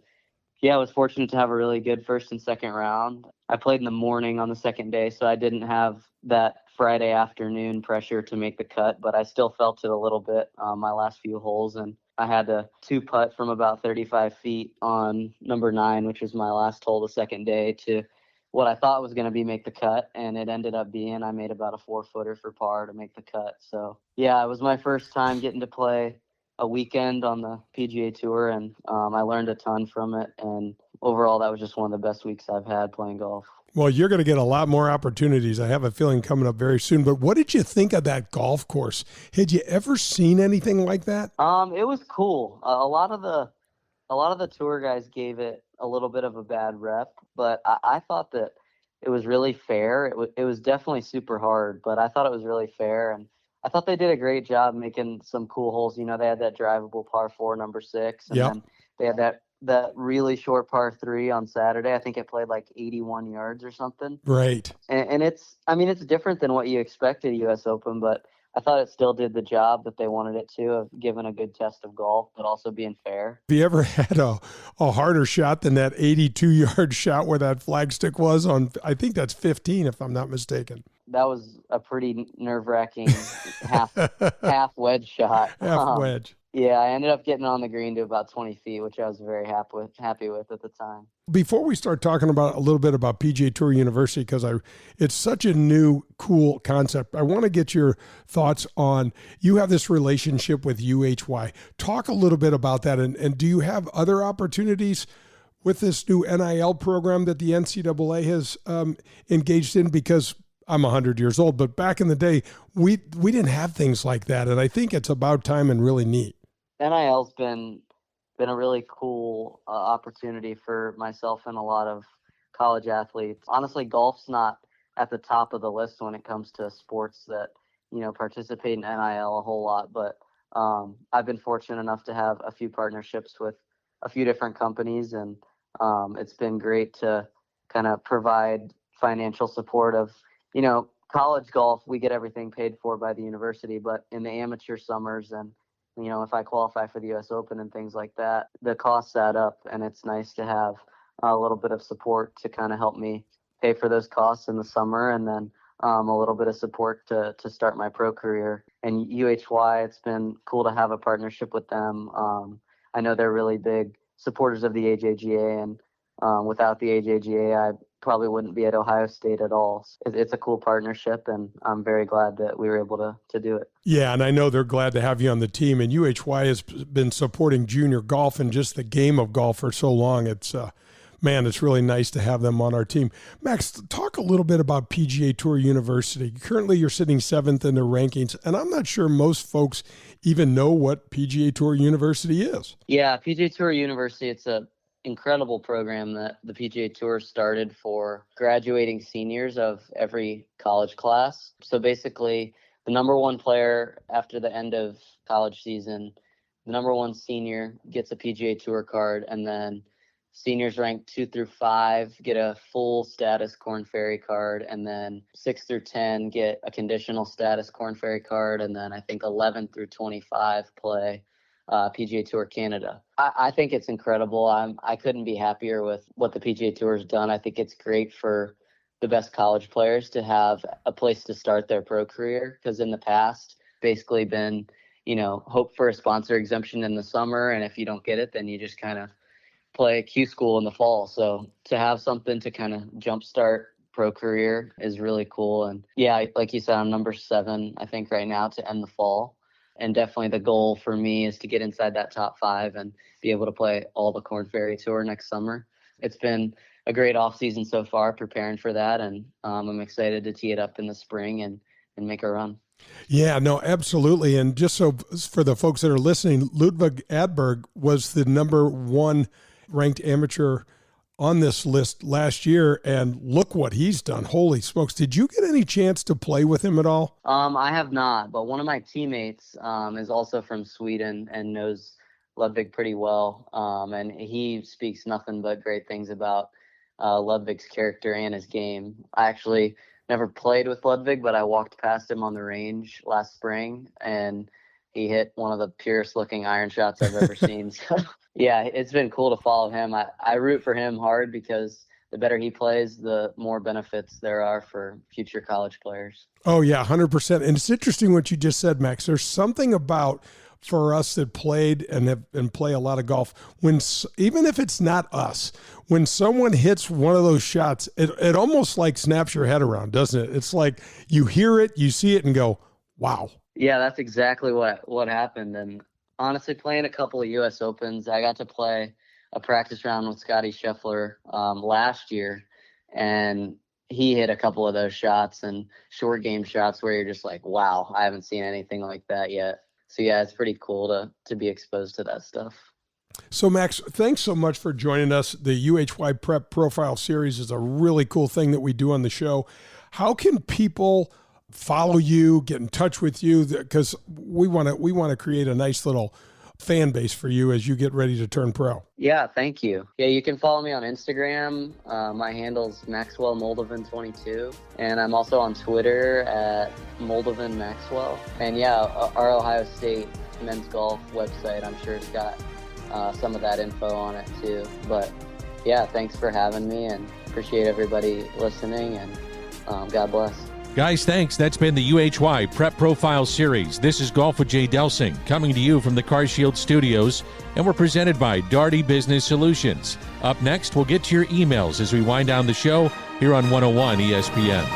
I was fortunate to have a really good first and second round. I played in the morning on the second day, so I didn't have that Friday afternoon pressure to make the cut, but I still felt it a little bit my last few holes. And I had a 2-putt from about 35 feet on number 9, which was my last hole the second day, to what I thought was going to be make the cut, and it ended up being I made about a 4-footer for par to make the cut. So, yeah, it was my first time getting to play a weekend on the PGA Tour, and I learned a ton from it. And overall, that was just one of the best weeks I've had playing golf. Well, you're going to get a lot more opportunities. I have a feeling coming up very soon. But what did you think of that golf course? Had you ever seen anything like that? It was cool. A lot of the tour guys gave it a little bit of a bad rep, but I thought that it was really fair. It was definitely super hard, but I thought it was really fair, and I thought they did a great job making some cool holes. You know, they had that drivable par 4, number 6, and then they had that really short par 3 on Saturday. I think it played like 81 yards or something. Right. And it's different than what you expect at U.S. Open, but I thought it still did the job that they wanted it to, of giving a good test of golf, but also being fair. Have you ever had a harder shot than that 82-yard shot where that flagstick was on, I think that's 15, if I'm not mistaken? That was a pretty nerve-wracking half wedge shot. Half wedge. Yeah, I ended up getting on the green to about 20 feet, which I was very happy with at the time. Before we start talking about a little bit about PGA Tour University, because it's such a new, cool concept, I want to get your thoughts on, you have this relationship with UHY. Talk a little bit about that, and do you have other opportunities with this new NIL program that the NCAA has engaged in? Because I'm 100 years old, but back in the day, we didn't have things like that, and I think it's about time and really neat. NIL's been a really cool opportunity for myself and a lot of college athletes. Honestly, golf's not at the top of the list when it comes to sports that, participate in NIL a whole lot, but I've been fortunate enough to have a few partnerships with a few different companies, and it's been great to kind of provide financial support of, college golf. We get everything paid for by the university, but in the amateur summers and if I qualify for the U.S. Open and things like that, the costs add up, and it's nice to have a little bit of support to kind of help me pay for those costs in the summer, and then a little bit of support to start my pro career. And UHY, it's been cool to have a partnership with them. I know they're really big supporters of the AJGA, and without the AJGA, I probably wouldn't be at Ohio State at all. It's a cool partnership, and I'm very glad that we were able to do it. Yeah, and I know they're glad to have you on the team, and UHY has been supporting junior golf and just the game of golf for so long. It's really nice to have them on our team. Max, talk a little bit about PGA Tour University. Currently, you're sitting 7th in the rankings, and I'm not sure most folks even know what PGA Tour University is. Yeah, PGA Tour University, it's a incredible program that the PGA Tour started for graduating seniors of every college class. So basically, the number 1 player after the end of college season, the number 1 senior gets a PGA Tour card, and then Seniors ranked 2 through 5 get a full status Korn Ferry card, and then 6 through 10 get a conditional status Korn Ferry card, and then I think 11 through 25 play PGA Tour Canada. I think it's incredible. I couldn't be happier with what the PGA Tour has done. I think it's great for the best college players to have a place to start their pro career, because in the past, basically been, hope for a sponsor exemption in the summer, and if you don't get it, then you just kind of play Q school in the fall. So to have something to kind of jumpstart pro career is really cool. And yeah, like you said, I'm number 7, I think, right now to end the fall. And definitely the goal for me is to get inside that top 5 and be able to play all the Korn Ferry Tour next summer. It's been a great off season so far, preparing for that. And I'm excited to tee it up in the spring and make a run. Yeah, no, absolutely. And just so for the folks that are listening, Ludwig Adberg was the number 1 ranked amateur on this list last year, and look what he's done. Holy smokes. Did you get any chance to play with him at all? I have not, but one of my teammates is also from Sweden and knows Ludwig pretty well, and he speaks nothing but great things about Ludwig's character and his game. I actually never played with Ludwig, but I walked past him on the range last spring, and he hit one of the purest looking iron shots I've ever seen. So yeah, it's been cool to follow him. I root for him hard, because the better he plays, the more benefits there are for future college players. Oh yeah, 100%. And it's interesting what you just said, Max. There's something about, for us that played and play a lot of golf, when, even if it's not us, when someone hits one of those shots, it almost like snaps your head around, doesn't it? It's like you hear it, you see it, and go, wow. Yeah, that's exactly what happened. And honestly, playing a couple of U.S. Opens, I got to play a practice round with Scotty Scheffler last year, and he hit a couple of those shots and short game shots where you're just like, wow, I haven't seen anything like that yet. So yeah, it's pretty cool to be exposed to that stuff. So Max, thanks so much for joining us. The UHY Prep Profile Series is a really cool thing that we do on the show. How can people follow you, get in touch with you? Because we want to create a nice little fan base for you as you get ready to turn pro. Yeah, thank you. Yeah, you can follow me on Instagram. My handle's Maxwell Moldovan 22, and I'm also on Twitter at Moldovan Maxwell. And yeah, our Ohio State men's golf website, I'm sure it's got some of that info on it too. But yeah, thanks for having me, and appreciate everybody listening, and God bless. Guys, thanks. That's been the UHY Prep Profile Series. This is Golf with Jay Delsing, coming to you from the CarShield Studios, and we're presented by Darty Business Solutions. Up next, we'll get to your emails as we wind down the show here on 101 ESPN.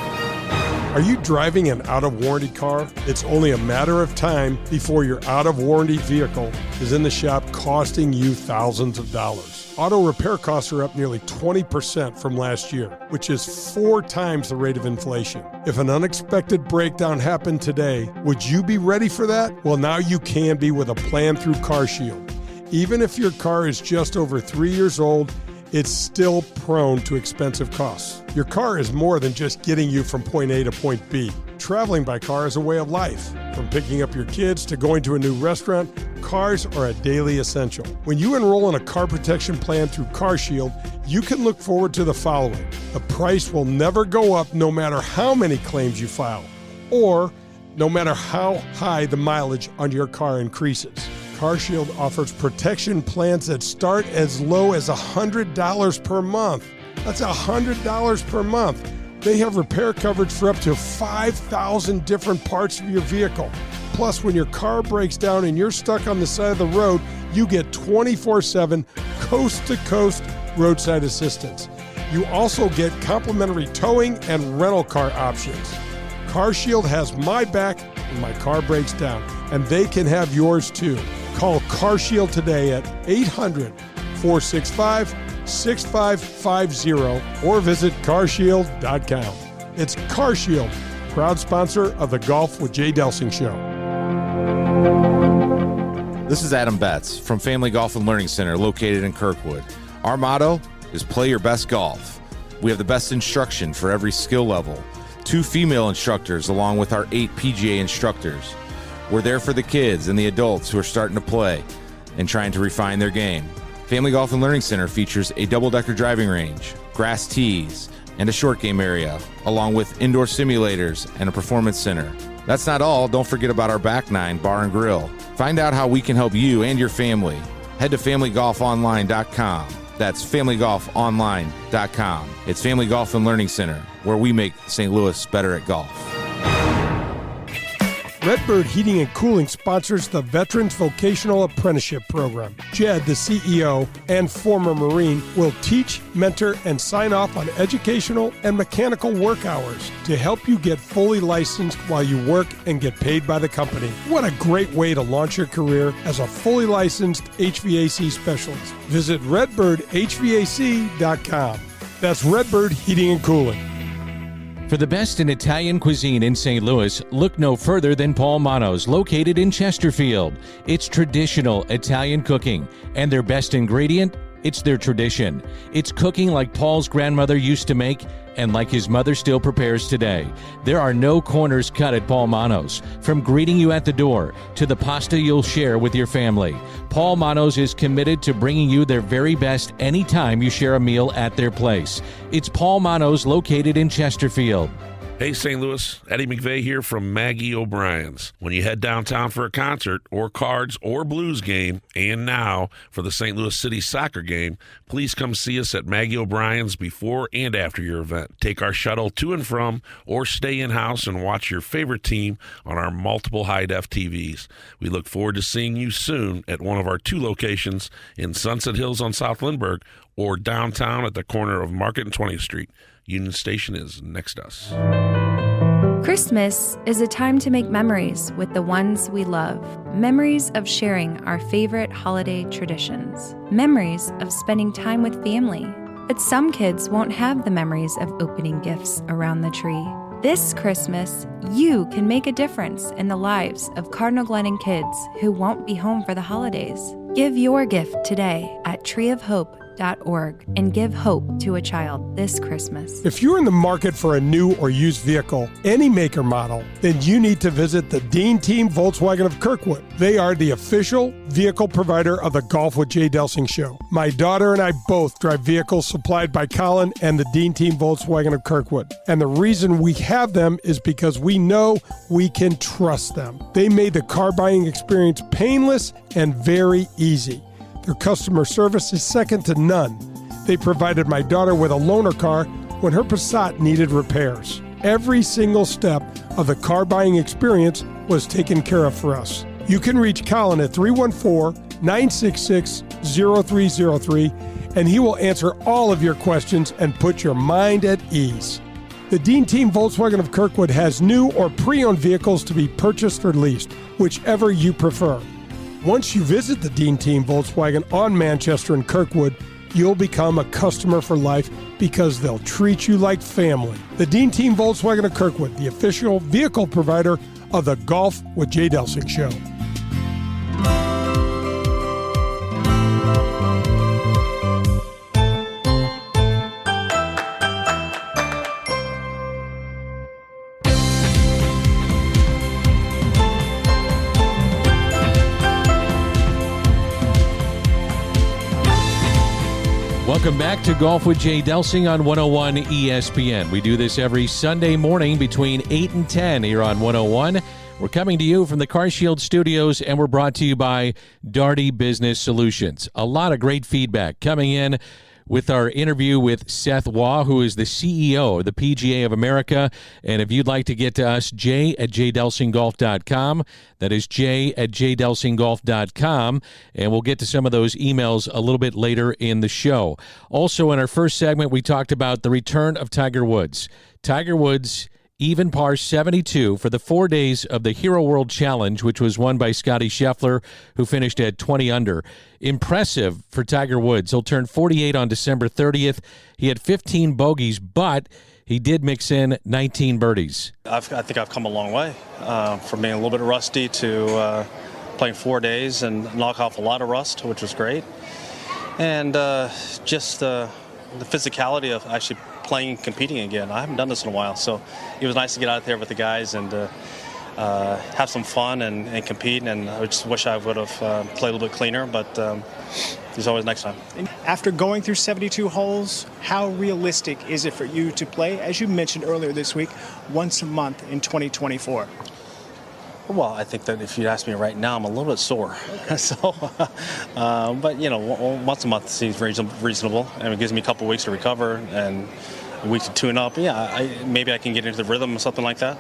Are you driving an out-of-warranty car? It's only a matter of time before your out-of-warranty vehicle is in the shop costing you thousands of dollars. Auto repair costs are up nearly 20% from last year, which is 4 times the rate of inflation. If an unexpected breakdown happened today, would you be ready for that? Well, now you can be with a plan through CarShield. Even if your car is just over 3 years old, it's still prone to expensive costs. Your car is more than just getting you from point A to point B. Traveling by car is a way of life. From picking up your kids to going to a new restaurant, cars are a daily essential. When you enroll in a car protection plan through CarShield, you can look forward to the following. The price will never go up no matter how many claims you file, or no matter how high the mileage on your car increases. CarShield offers protection plans that start as low as $100 per month. That's $100 per month. They have repair coverage for up to 5,000 different parts of your vehicle. Plus, when your car breaks down and you're stuck on the side of the road, you get 24/7 coast-to-coast roadside assistance. You also get complimentary towing and rental car options. CarShield has my back when my car breaks down, and they can have yours too. Call CarShield today at 800-465-6550 or visit carshield.com. It's CarShield, proud sponsor of the Golf with Jay Delsing show. This is Adam Betts from Family Golf and Learning Center located in Kirkwood. Our motto is play your best golf. We have the best instruction for every skill level. 2 female instructors along with our 8 PGA instructors. We're there for the kids and the adults who are starting to play and trying to refine their game. Family Golf and Learning Center features a double-decker driving range, grass tees, and a short game area, along with indoor simulators and a performance center. That's not all. Don't forget about our Back Nine Bar and Grill. Find out how we can help you and your family. Head to familygolfonline.com. That's familygolfonline.com. It's Family Golf and Learning Center, where we make St. Louis better at golf. Redbird Heating and Cooling sponsors the Veterans Vocational Apprenticeship Program. Jed, the CEO and former Marine, will teach, mentor, and sign off on educational and mechanical work hours to help you get fully licensed while you work and get paid by the company. What a great way to launch your career as a fully licensed HVAC specialist. Visit redbirdhvac.com. That's Redbird Heating and Cooling. For the best in Italian cuisine in St. Louis, look no further than Paul Manno's, located in Chesterfield. It's traditional Italian cooking, and their best ingredient, it's their tradition. It's cooking like Paul's grandmother used to make and like his mother still prepares today. There are no corners cut at Paul Manno's. From greeting you at the door to the pasta you'll share with your family, Paul Manno's is committed to bringing you their very best anytime you share a meal at their place. It's Paul Manno's, located in Chesterfield. Hey, St. Louis, Eddie McVeigh here from Maggie O'Brien's. When you head downtown for a concert or cards or blues game, and now for the St. Louis City soccer game, please come see us at Maggie O'Brien's before and after your event. Take our shuttle to and from, or stay in-house and watch your favorite team on our multiple high-def TVs. We look forward to seeing you soon at one of our 2 locations in Sunset Hills on South Lindbergh or downtown at the corner of Market and 20th Street. Union Station is next to us. Christmas is a time to make memories with the ones we love. Memories of sharing our favorite holiday traditions. Memories of spending time with family. But some kids won't have the memories of opening gifts around the tree. This Christmas, you can make a difference in the lives of Cardinal Glennon kids who won't be home for the holidays. Give your gift today at treeofhope.org and give hope to a child this Christmas. If you're in the market for a new or used vehicle, any make or model, then you need to visit the Dean Team Volkswagen of Kirkwood. They are the official vehicle provider of the Golf with Jay Delsing show. My daughter and I both drive vehicles supplied by Colin and the Dean Team Volkswagen of Kirkwood. And the reason we have them is because we know we can trust them. They made the car buying experience painless and very easy. Their customer service is second to none. They provided my daughter with a loaner car when her Passat needed repairs. Every single step of the car buying experience was taken care of for us. You can reach Colin at 314-966-0303, and he will answer all of your questions and put your mind at ease. The Dean Team Volkswagen of Kirkwood has new or pre-owned vehicles to be purchased or leased, whichever you prefer. Once you visit the Dean Team Volkswagen on Manchester and Kirkwood, you'll become a customer for life because they'll treat you like family. The Dean Team Volkswagen of Kirkwood, the official vehicle provider of the Golf with Jay Delsing show. Welcome back to Golf with Jay Delsing on 101 ESPN. We do this every Sunday morning between 8 and 10 here on 101. We're coming to you from the CarShield studios, and we're brought to you by Daugherty Business Solutions. A lot of great feedback coming in with our interview with Seth Waugh, who is the CEO of the PGA of America. And if you'd like to get to us, jay@jdelsinggolf.com. That is jay@jdelsinggolf.com. And we'll get to some of those emails a little bit later in the show. Also, in our first segment, we talked about the return of Tiger Woods. Tiger Woods even par 72 for the 4 days of the Hero World Challenge, which was won by Scotty Scheffler, who finished at 20 under. Impressive for Tiger Woods. He'll turn 48 on December 30th. He had 15 bogeys, but he did mix in 19 birdies. I think I've come a long way from being a little bit rusty to playing 4 days and knock off a lot of rust, which was great. And just the physicality of actually playing, competing again. I haven't done this in a while, so it was nice to get out there with the guys and have some fun and compete. And I just wish I would have played a little bit cleaner, but there's always next time. After going through 72 holes, how realistic is it for you to play, as you mentioned earlier this week, once a month in 2024? Well, I think that if you ask me right now, I'm a little bit sore. Okay. But, once a month seems reasonable. And it gives me a couple weeks to recover and a week to tune up. Yeah, maybe I can get into the rhythm or something like that.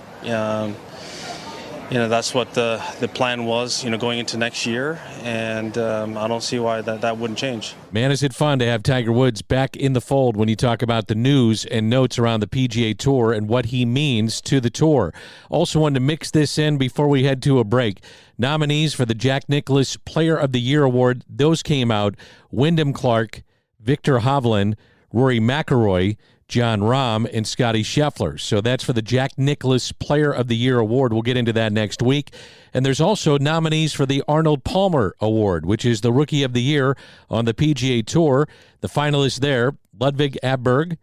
That's what the plan was, going into next year. And I don't see why that wouldn't change. Man, is it fun to have Tiger Woods back in the fold when you talk about the news and notes around the PGA Tour and what he means to the tour. Also wanted to mix this in before we head to a break. Nominees for the Jack Nicklaus Player of the Year Award, those came out. Wyndham Clark, Victor Hovland, Rory McIlroy, John Rahm, and Scotty Scheffler. So that's for the Jack Nicklaus Player of the Year Award. We'll get into that next week. And there's also nominees for the Arnold Palmer Award, which is the Rookie of the Year on the PGA Tour. The finalists there, Ludwig Aberg,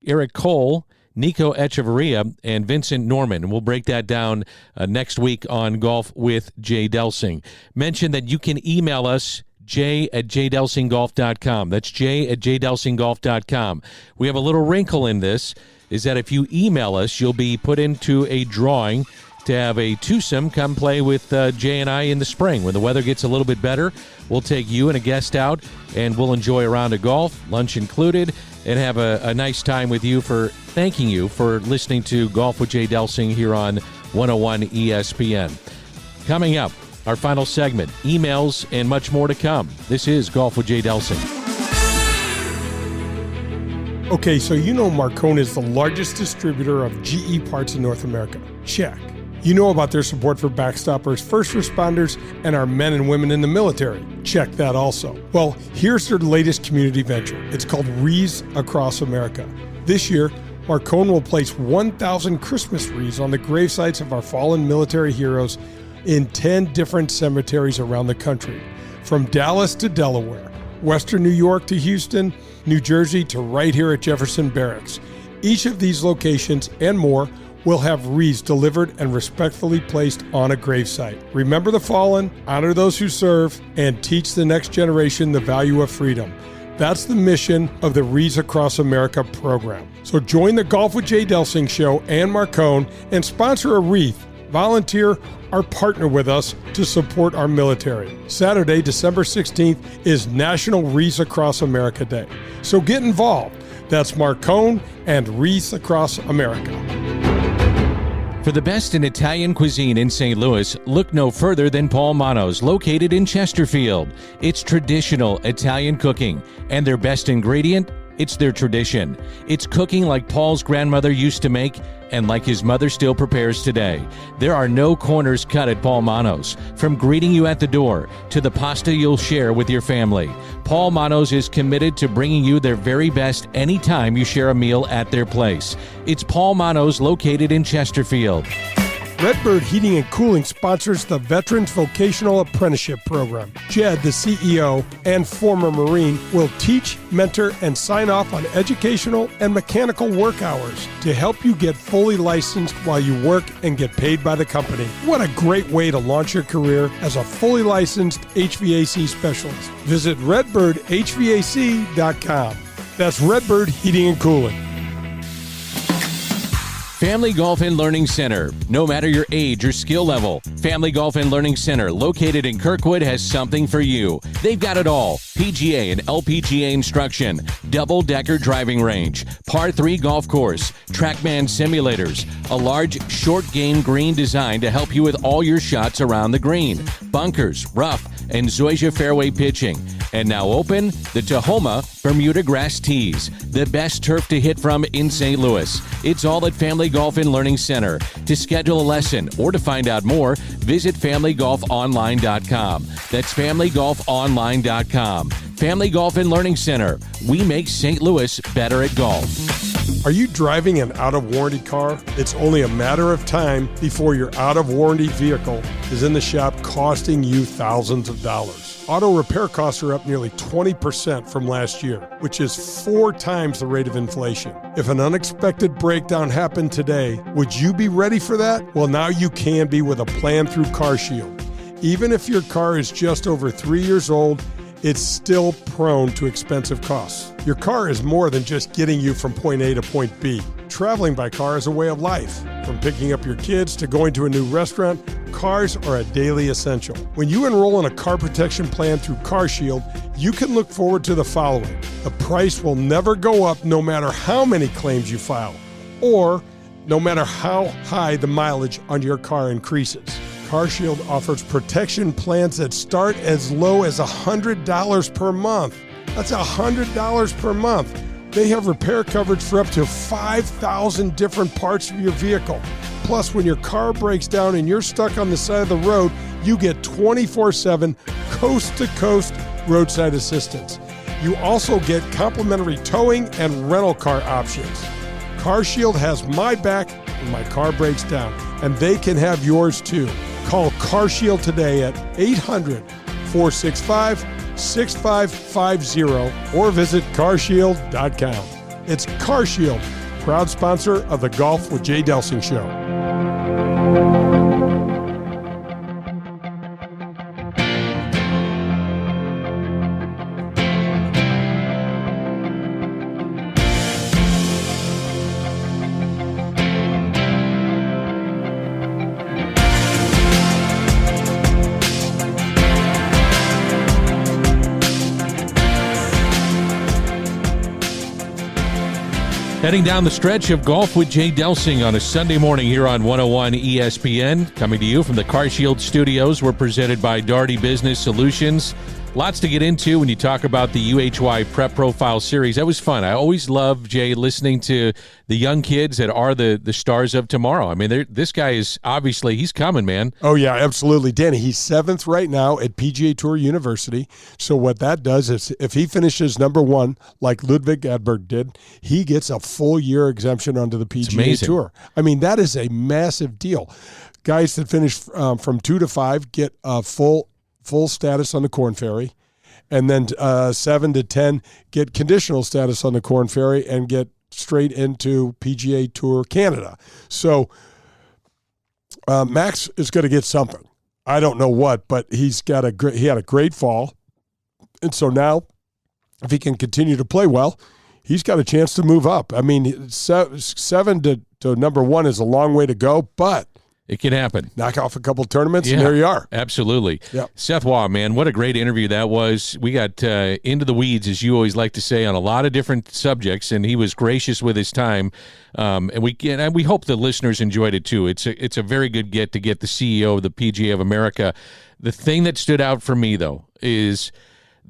Eric Cole, Nico Echeverria, and Vincent Norman. And we'll break that down next week on Golf with Jay Delsing. Mention that you can email us, jay@jdelsinggolf.com. That's jay@jdelsinggolf.com. We have a little wrinkle in this, is that if you email us, you'll be put into a drawing to have a twosome come play with Jay and I in the spring. When the weather gets a little bit better, we'll take you and a guest out, and we'll enjoy a round of golf, lunch included, and have a nice time with you for thanking you for listening to Golf with Jay Delsing here on 101 ESPN. Coming up, our final segment, emails, and much more to come. This is Golf with Jay Delsing. Okay, so Marcone is the largest distributor of GE parts in North America. Check. You know about their support for backstoppers, first responders, and our men and women in the military. Check that also. Well, here's their latest community venture. It's called Wreaths Across America. This year, Marcone will place 1,000 Christmas wreaths on the gravesites of our fallen military heroes in 10 different cemeteries around the country, from Dallas to Delaware, Western New York to Houston, New Jersey to right here at Jefferson Barracks. Each of these locations and more will have wreaths delivered and respectfully placed on a gravesite. Remember the fallen, honor those who serve, and teach the next generation the value of freedom. That's the mission of the Wreaths Across America program. So join the Golf with Jay Delsing show and Marcone and sponsor a wreath. Volunteer or partner with us to support our military. Saturday, December 16th is National Wreaths Across America Day. So get involved. That's Marcone and Wreaths Across America. For the best in Italian cuisine in St. Louis, look no further than Paul Manno's, located in Chesterfield. It's traditional Italian cooking, and their best ingredient, it's their tradition. It's cooking like Paul's grandmother used to make and like his mother still prepares today. There are no corners cut at Paul Manno's. From greeting you at the door to the pasta you'll share with your family, Paul Manno's is committed to bringing you their very best anytime you share a meal at their place. It's Paul Manno's, located in Chesterfield. Redbird Heating and Cooling sponsors the Veterans Vocational Apprenticeship Program. Jed, the CEO and former Marine, will teach, mentor, and sign off on educational and mechanical work hours to help you get fully licensed while you work and get paid by the company. What a great way to launch your career as a fully licensed HVAC specialist. Visit redbirdhvac.com. That's Redbird Heating and Cooling. Family Golf and Learning Center. No matter your age or skill level, Family Golf and Learning Center, located in Kirkwood, has something for you. They've got it all. PGA and LPGA instruction, double-decker driving range, par 3 golf course, TrackMan simulators, a large short game green design to help you with all your shots around the green, bunkers, rough, and Zoysia fairway pitching. And now open, the Tahoma Bermuda Grass Tees, the best turf to hit from in St. Louis. It's all at Family Golf and Learning Center. To schedule a lesson or to find out more, visit FamilyGolfOnline.com. That's FamilyGolfOnline.com. Family Golf and Learning Center. We make St. Louis better at golf. Are you driving an out-of-warranty car? It's only a matter of time before your out-of-warranty vehicle is in the shop costing you thousands of dollars. Auto repair costs are up nearly 20% from last year, which is 4 times the rate of inflation. If an unexpected breakdown happened today, would you be ready for that? Well, now you can be with a plan through CarShield. Even if your car is just over 3 years old, it's still prone to expensive costs. Your car is more than just getting you from point A to point B. Traveling by car is a way of life. From picking up your kids to going to a new restaurant, cars are a daily essential. When you enroll in a car protection plan through CarShield, you can look forward to the following. The price will never go up no matter how many claims you file, or no matter how high the mileage on your car increases. CarShield offers protection plans that start as low as $100 per month. That's $100 per month. They have repair coverage for up to 5,000 different parts of your vehicle. Plus, when your car breaks down and you're stuck on the side of the road, you get 24/7 coast-to-coast roadside assistance. You also get complimentary towing and rental car options. CarShield has my back when my car breaks down, and they can have yours too. Call CarShield today at 800-465-6550 or visit carshield.com. It's CarShield, proud sponsor of the Golf with Jay Delsing show. Heading down the stretch of Golf with Jay Delsing on a Sunday morning here on 101 ESPN. Coming to you from the CarShield studios. We're presented by Daugherty Business Solutions. Lots to get into when you talk about the UHY Prep Profile Series. That was fun. I always love, Jay, listening to the young kids that are the stars of tomorrow. I mean, this guy is obviously, he's coming, man. Oh, yeah, absolutely. Danny, he's 7th right now at PGA Tour University. So what that does is if he finishes number 1, like Ludwig Edberg did, he gets a full year exemption onto the PGA Tour. I mean, that is a massive deal. Guys that finish from 2 to 5 get a full status on the Korn Ferry, and then 7 to 10 get conditional status on the Korn Ferry and get straight into PGA Tour Canada. So Max is going to get something. I don't know what, but he had a great fall, and so now if he can continue to play well, he's got a chance to move up. I mean, 7 to number 1 is a long way to go, but it can happen. Knock off a couple tournaments, and there you are. Absolutely. Yep. Seth Waugh, man, what a great interview that was. We got into the weeds, as you always like to say, on a lot of different subjects, and he was gracious with his time. And we hope the listeners enjoyed it too. It's a very good get the CEO of the PGA of America. The thing that stood out for me, though, is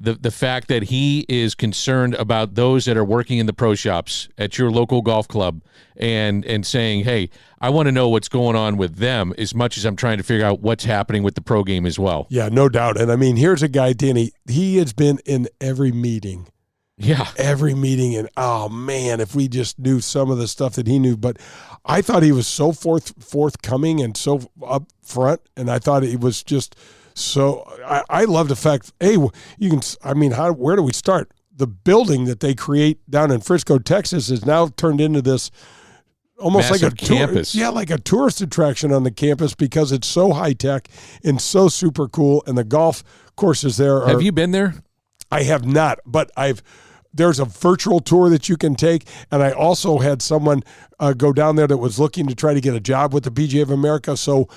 the fact that he is concerned about those that are working in the pro shops at your local golf club and saying, hey, I want to know what's going on with them as much as I'm trying to figure out what's happening with the pro game as well. Yeah, no doubt. And I mean, here's a guy, Danny, he has been in every meeting. Yeah. Every meeting. And, oh, man, if we just knew some of the stuff that he knew. But I thought he was so forthcoming and so up front, and I thought he was just so I love the fact, hey, you can, I mean, where do we start? The building that they create down in Frisco, Texas is now turned into this almost massive like a campus. Like a tourist attraction on the campus because it's so high tech and so super cool. And the golf courses there Have you been there? I have not, but there's a virtual tour that you can take. And I also had someone go down there that was looking to try to get a job with the PGA of America. So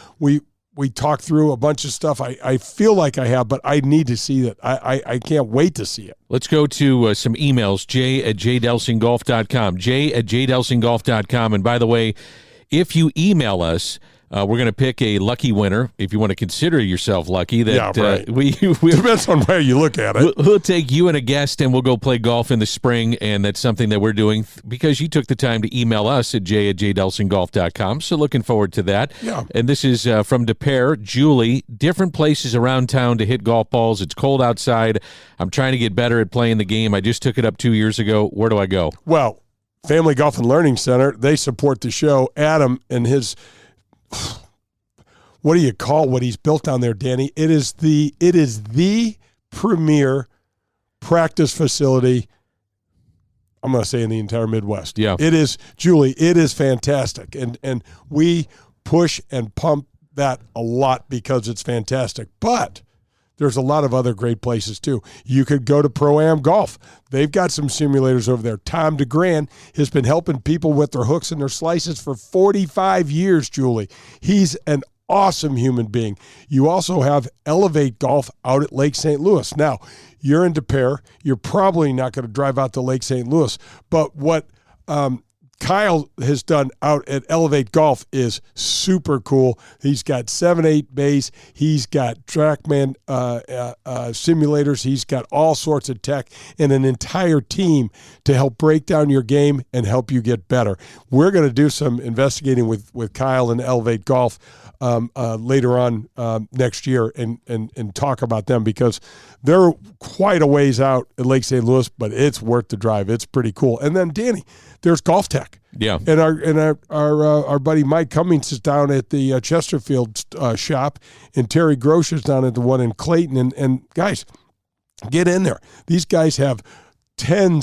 we talked through a bunch of stuff. I feel like I have, but I need to see it. I can't wait to see it. Let's go to some emails. Jay@jdelsinggolf.com. Jay@jdelsinggolf.com. And by the way, if you email us, we're going to pick a lucky winner. If you want to consider yourself lucky, that right. we depends on where you look at it. We'll take you and a guest, and we'll go play golf in the spring. And that's something that we're doing because you took the time to email us at jay@jdelsinggolf.com. So looking forward to that. Yeah. And this is from DePere, Julie. Different places around town to hit golf balls. It's cold outside. I'm trying to get better at playing the game. I just took it up 2 years ago. Where do I go? Well, Family Golf and Learning Center, they support the show. Adam and his, what do you call what he's built down there, Danny? It is the premier practice facility, I'm going to say, in the entire Midwest. Yeah. It is, Julie, it is fantastic. And we push and pump that a lot because it's fantastic. But there's a lot of other great places too. You could go to Pro-Am Golf. They've got some simulators over there. Tom DeGran has been helping people with their hooks and their slices for 45 years, Julie. He's an awesome human being. You also have Elevate Golf out at Lake St. Louis. Now, you're in Des Peres. You're probably not going to drive out to Lake St. Louis, but what Kyle has done out at Elevate Golf is super cool. He's got 7-8 bays. He's got TrackMan simulators. He's got all sorts of tech and an entire team to help break down your game and help you get better. We're going to do some investigating with Kyle and Elevate Golf later on next year and talk about them, because they're quite a ways out at Lake St. Louis, but it's worth the drive. It's pretty cool. And then, Danny, there's Golf Tech. Yeah. And our buddy Mike Cummings is down at the Chesterfield shop, and Terry Grosh is down at the one in Clayton. And guys, get in there. These guys have 10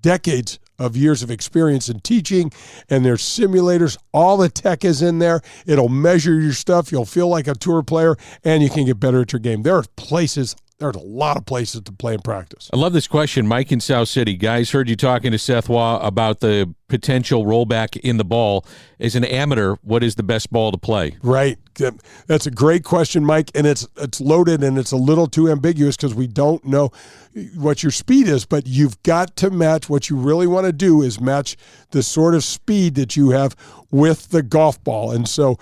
decades of years of experience in teaching, and there's simulators. All the tech is in there. It'll measure your stuff. You'll feel like a tour player, and you can get better at your game. There's a lot of places to play and practice. I love this question. Mike in South City. Guys, heard you talking to Seth Waugh about the potential rollback in the ball. As an amateur, what is the best ball to play? Right. That's a great question, Mike, and it's loaded, and it's a little too ambiguous because we don't know what your speed is, but you've got to match. What you really want to do is match the sort of speed that you have with the golf ball. And so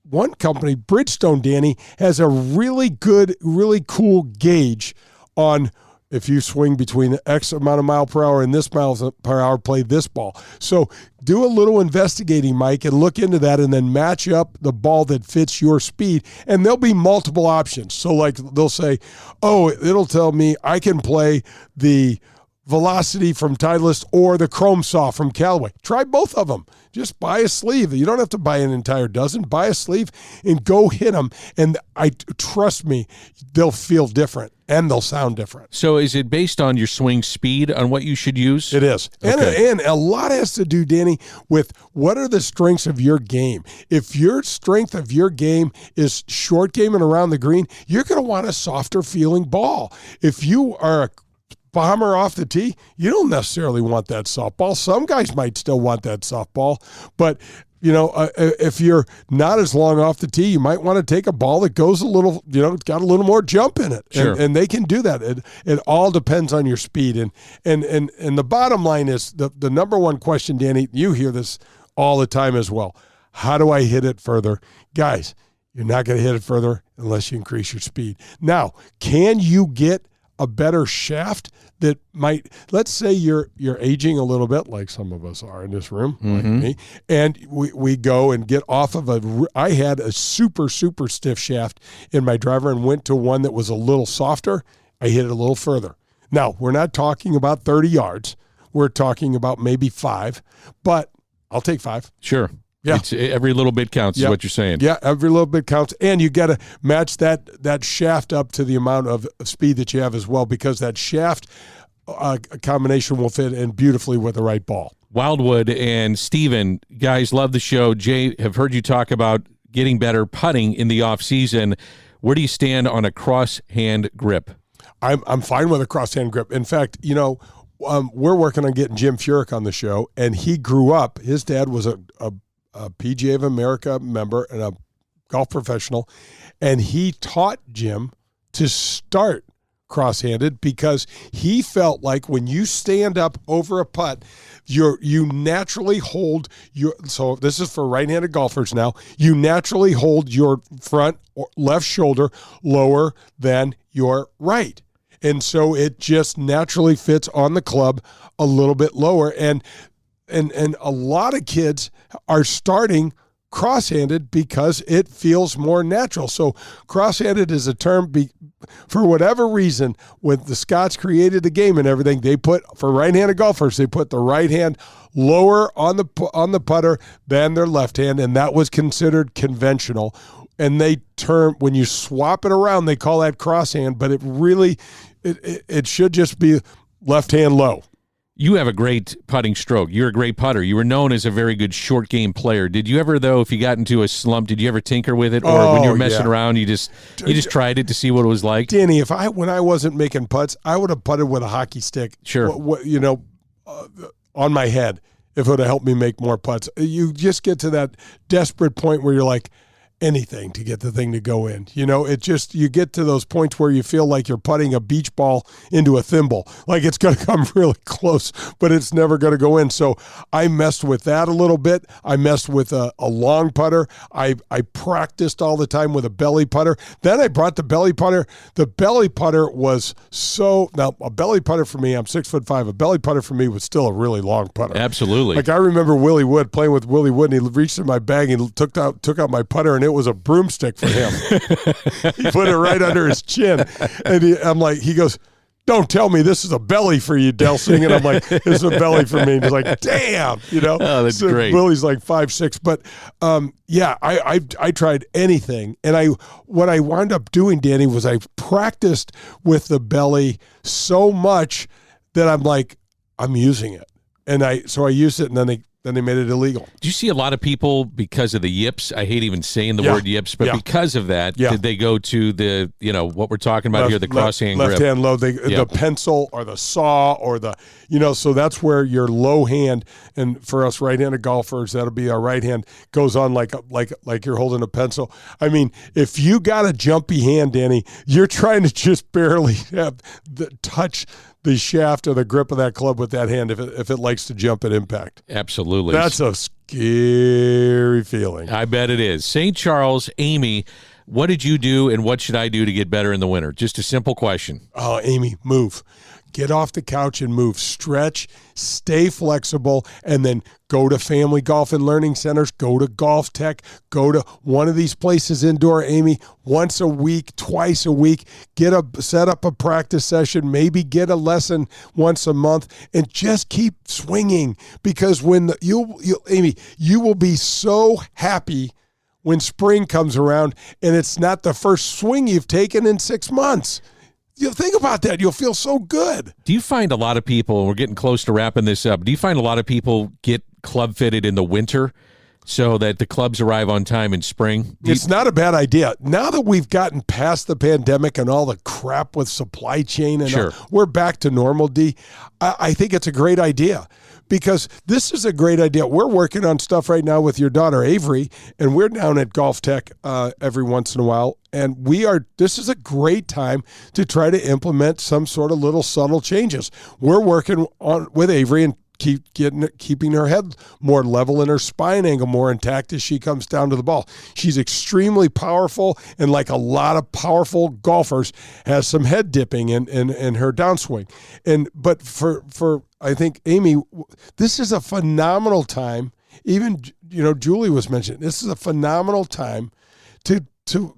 one company, Bridgestone, Danny, has a really good, really cool gauge on if you swing between X amount of mile per hour and this miles per hour, play this ball. So do a little investigating, Mike, and look into that, and then match up the ball that fits your speed. And there'll be multiple options. So like they'll say, oh, it'll tell me I can play the Velocity from Titleist or the Chrome Saw from Callaway. Try both of them. Just buy a sleeve. You don't have to buy an entire dozen. Buy a sleeve and go hit them. And trust me, they'll feel different and they'll sound different. So is it based on your swing speed on what you should use? It is. Okay. And a lot has to do, Danny, with what are the strengths of your game. If your strength of your game is short game and around the green, you're going to want a softer feeling ball. If you are a bomber off the tee, you don't necessarily want that softball. Some guys might still want that softball, but if you're not as long off the tee, you might want to take a ball that goes a little, it's got a little more jump in it. Sure. And they can do that. It all depends on your speed. And the bottom line is the number one question, Danny, you hear this all the time as well. How do I hit it further? Guys, you're not going to hit it further unless you increase your speed. Now, can you get a better shaft that might, let's say you're aging a little bit, like some of us are in this room, like me, and we go and get off of I had a super, super stiff shaft in my driver and went to one that was a little softer. I hit it a little further. Now, we're not talking about 30 yards. We're talking about maybe 5, but I'll take 5. Sure. Yeah. It's every little bit counts, is what you're saying. Yeah, every little bit counts. And you got to match that shaft up to the amount of speed that you have as well, because that shaft combination will fit in beautifully with the right ball. Wildwood and Steven, guys, love the show. Jay, have heard you talk about getting better putting in the off-season. Where do you stand on a cross-hand grip? I'm fine with a cross-hand grip. In fact, we're working on getting Jim Furyk on the show, and he grew up, his dad was a PGA of America member and a golf professional, and he taught Jim to start cross-handed because he felt like when you stand up over a putt, you naturally hold your, so this is for right-handed golfers now, you naturally hold your front or left shoulder lower than your right. And so it just naturally fits on the club a little bit lower. And a lot of kids are starting cross-handed because it feels more natural. So cross-handed is a term, for whatever reason, when the Scots created the game and everything, they put, for right-handed golfers, they put the right hand lower on the putter than their left hand, and that was considered conventional. And they when you swap it around, they call that cross-hand, but it really, it should just be left hand low. You have a great putting stroke. You're a great putter. You were known as a very good short game player. Did you ever, though, if you got into a slump, did you ever tinker with it, or when you were messing around, you just tried it to see what it was like? Danny, when I wasn't making putts, I would have putted with a hockey stick. Sure, on my head if it would have helped me make more putts. You just get to that desperate point where you're like, anything to get the thing to go in. You get to those points where you feel like you're putting a beach ball into a thimble. Like it's going to come really close, but it's never going to go in. So I messed with that a little bit. I messed with a long putter. I practiced all the time with a belly putter. Then I brought the belly putter. The belly putter was now a belly putter for me, I'm 6'5". A belly putter for me was still a really long putter. Absolutely. Like I remember Willie Wood, playing with Willie Wood, and he reached in my bag and took out my putter, and it was a broomstick for him. He put it right under his chin. And he goes, "Don't tell me this is a belly for you, Delsing." And I'm like, "It's a belly for me." And he's like, "Damn." Oh, that's great. Willie's like 5'6". But I tried anything. And what I wound up doing, Danny, was I practiced with the belly so much that I'm using it. And I used it, and then they made it illegal. Do you see a lot of people, because of the yips? I hate even saying the word yips, but because of that, did they go to the, what we're talking about here, the crosshand grip? Left-hand low, the pencil or the saw or so that's where your low hand, and for us right-handed golfers, that'll be our right hand, goes on like you're holding a pencil. I mean, if you got a jumpy hand, Danny, you're trying to just barely touch the shaft or the grip of that club with that hand if it likes to jump at impact. Absolutely. That's a scary feeling. I bet it is. St. Charles, Amy, what did you do and what should I do to get better in the winter? Just a simple question. Oh, Amy, move. Get off the couch and move. Stretch, stay flexible, and then go to Family Golf and Learning Centers, go to Golf Tech, go to one of these places indoor, Amy, once a week, twice a week. Set up a practice session, maybe get a lesson once a month, and just keep swinging, because Amy, you will be so happy when spring comes around and it's not the first swing you've taken in 6 months. You think about that. You'll feel so good. Do you find a lot of people, and we're getting close to wrapping this up, do you find a lot of people get club fitted in the winter so that the clubs arrive on time in spring? It's not a bad idea. Now that we've gotten past the pandemic and all the crap with supply chain, and we're back to normal, D, I think it's a great idea. Because this is a great idea. We're working on stuff right now with your daughter, Avery, and we're down at Golf Tech every once in a while. And this is a great time to try to implement some sort of little subtle changes. We're working with Avery and keeping her head more level and her spine angle more intact as she comes down to the ball. She's extremely powerful, and like a lot of powerful golfers, has some head dipping in her downswing. But for I think, Amy, this is a phenomenal time. Even Julie was mentioning, this is a phenomenal time to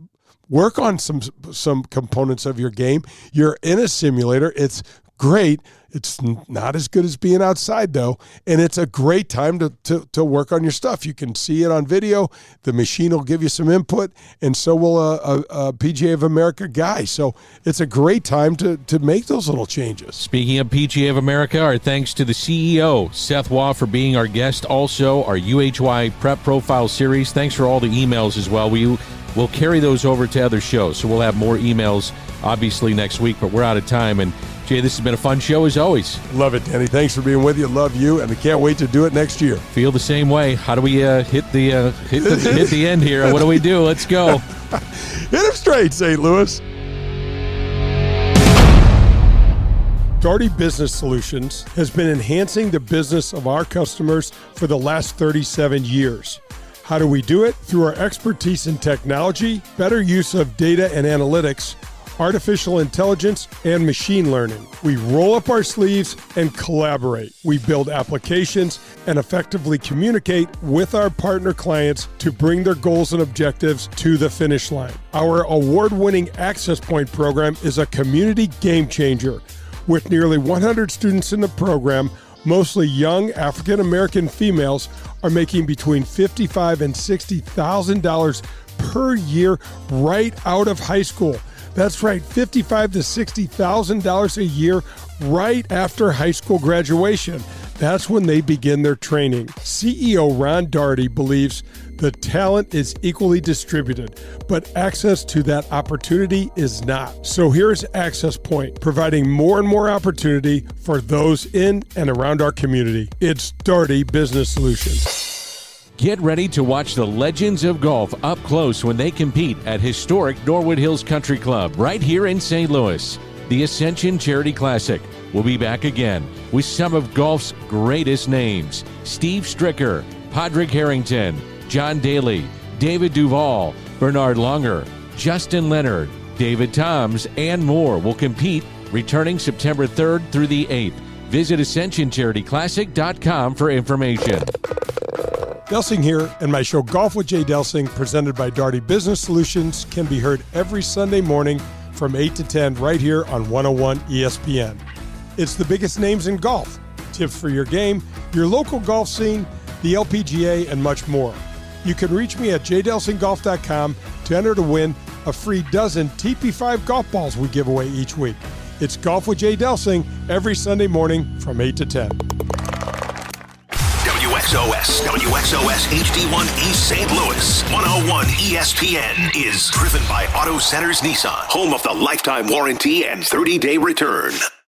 work on some components of your game. You're in a simulator. It's great. It's not as good as being outside, though, and it's a great time to work on your stuff. You can see it on video. The machine will give you some input, and so will a PGA of America guy. So it's a great time to make those little changes. Speaking of PGA of America, our thanks to the CEO, Seth Waugh, for being our guest. Also, our UHY Prep Profile Series. Thanks for all the emails as well. We'll carry those over to other shows, so we'll have more emails, obviously, next week, but we're out of time. And Jay, this has been a fun show as always. Love it, Danny. Thanks for being with you. Love you, and I can't wait to do it next year. Feel the same way. How do we hit the end here? What do we do? Let's go. Hit him straight, St. Louis. Darty Business Solutions has been enhancing the business of our customers for the last 37 years. How do we do it? Through our expertise in technology, better use of data and analytics, artificial intelligence, and machine learning. We roll up our sleeves and collaborate. We build applications and effectively communicate with our partner clients to bring their goals and objectives to the finish line. Our award-winning Access Point program is a community game changer. With nearly 100 students in the program, mostly young African-American females are making between $55,000 and $60,000 per year right out of high school. That's right, $55,000 to $60,000 a year right after high school graduation. That's when they begin their training. CEO Ron Daugherty believes the talent is equally distributed, but access to that opportunity is not. So here's Access Point, providing more and more opportunity for those in and around our community. It's Daugherty Business Solutions. Get ready to watch the legends of golf up close when they compete at historic Norwood Hills Country Club right here in St. Louis. The Ascension Charity Classic will be back again with some of golf's greatest names: Steve Stricker, Padraig Harrington, John Daly, David Duval, Bernard Longer, Justin Leonard, David Toms, and more will compete returning September 3rd through the 8th. Visit AscensionCharityClassic.com for information. Delsing here, and my show Golf with Jay Delsing, presented by Daugherty Business Solutions, can be heard every Sunday morning from 8 to 10 right here on 101 ESPN. It's the biggest names in golf, tips for your game, your local golf scene, the LPGA, and much more. You can reach me at jdelsinggolf.com to enter to win a free dozen TP5 golf balls we give away each week. It's Golf with Jay Delsing every Sunday morning from 8 to 10. WXOS HD1 East St. Louis 101 ESPN is driven by Auto Centers Nissan, home of the lifetime warranty and 30-day return.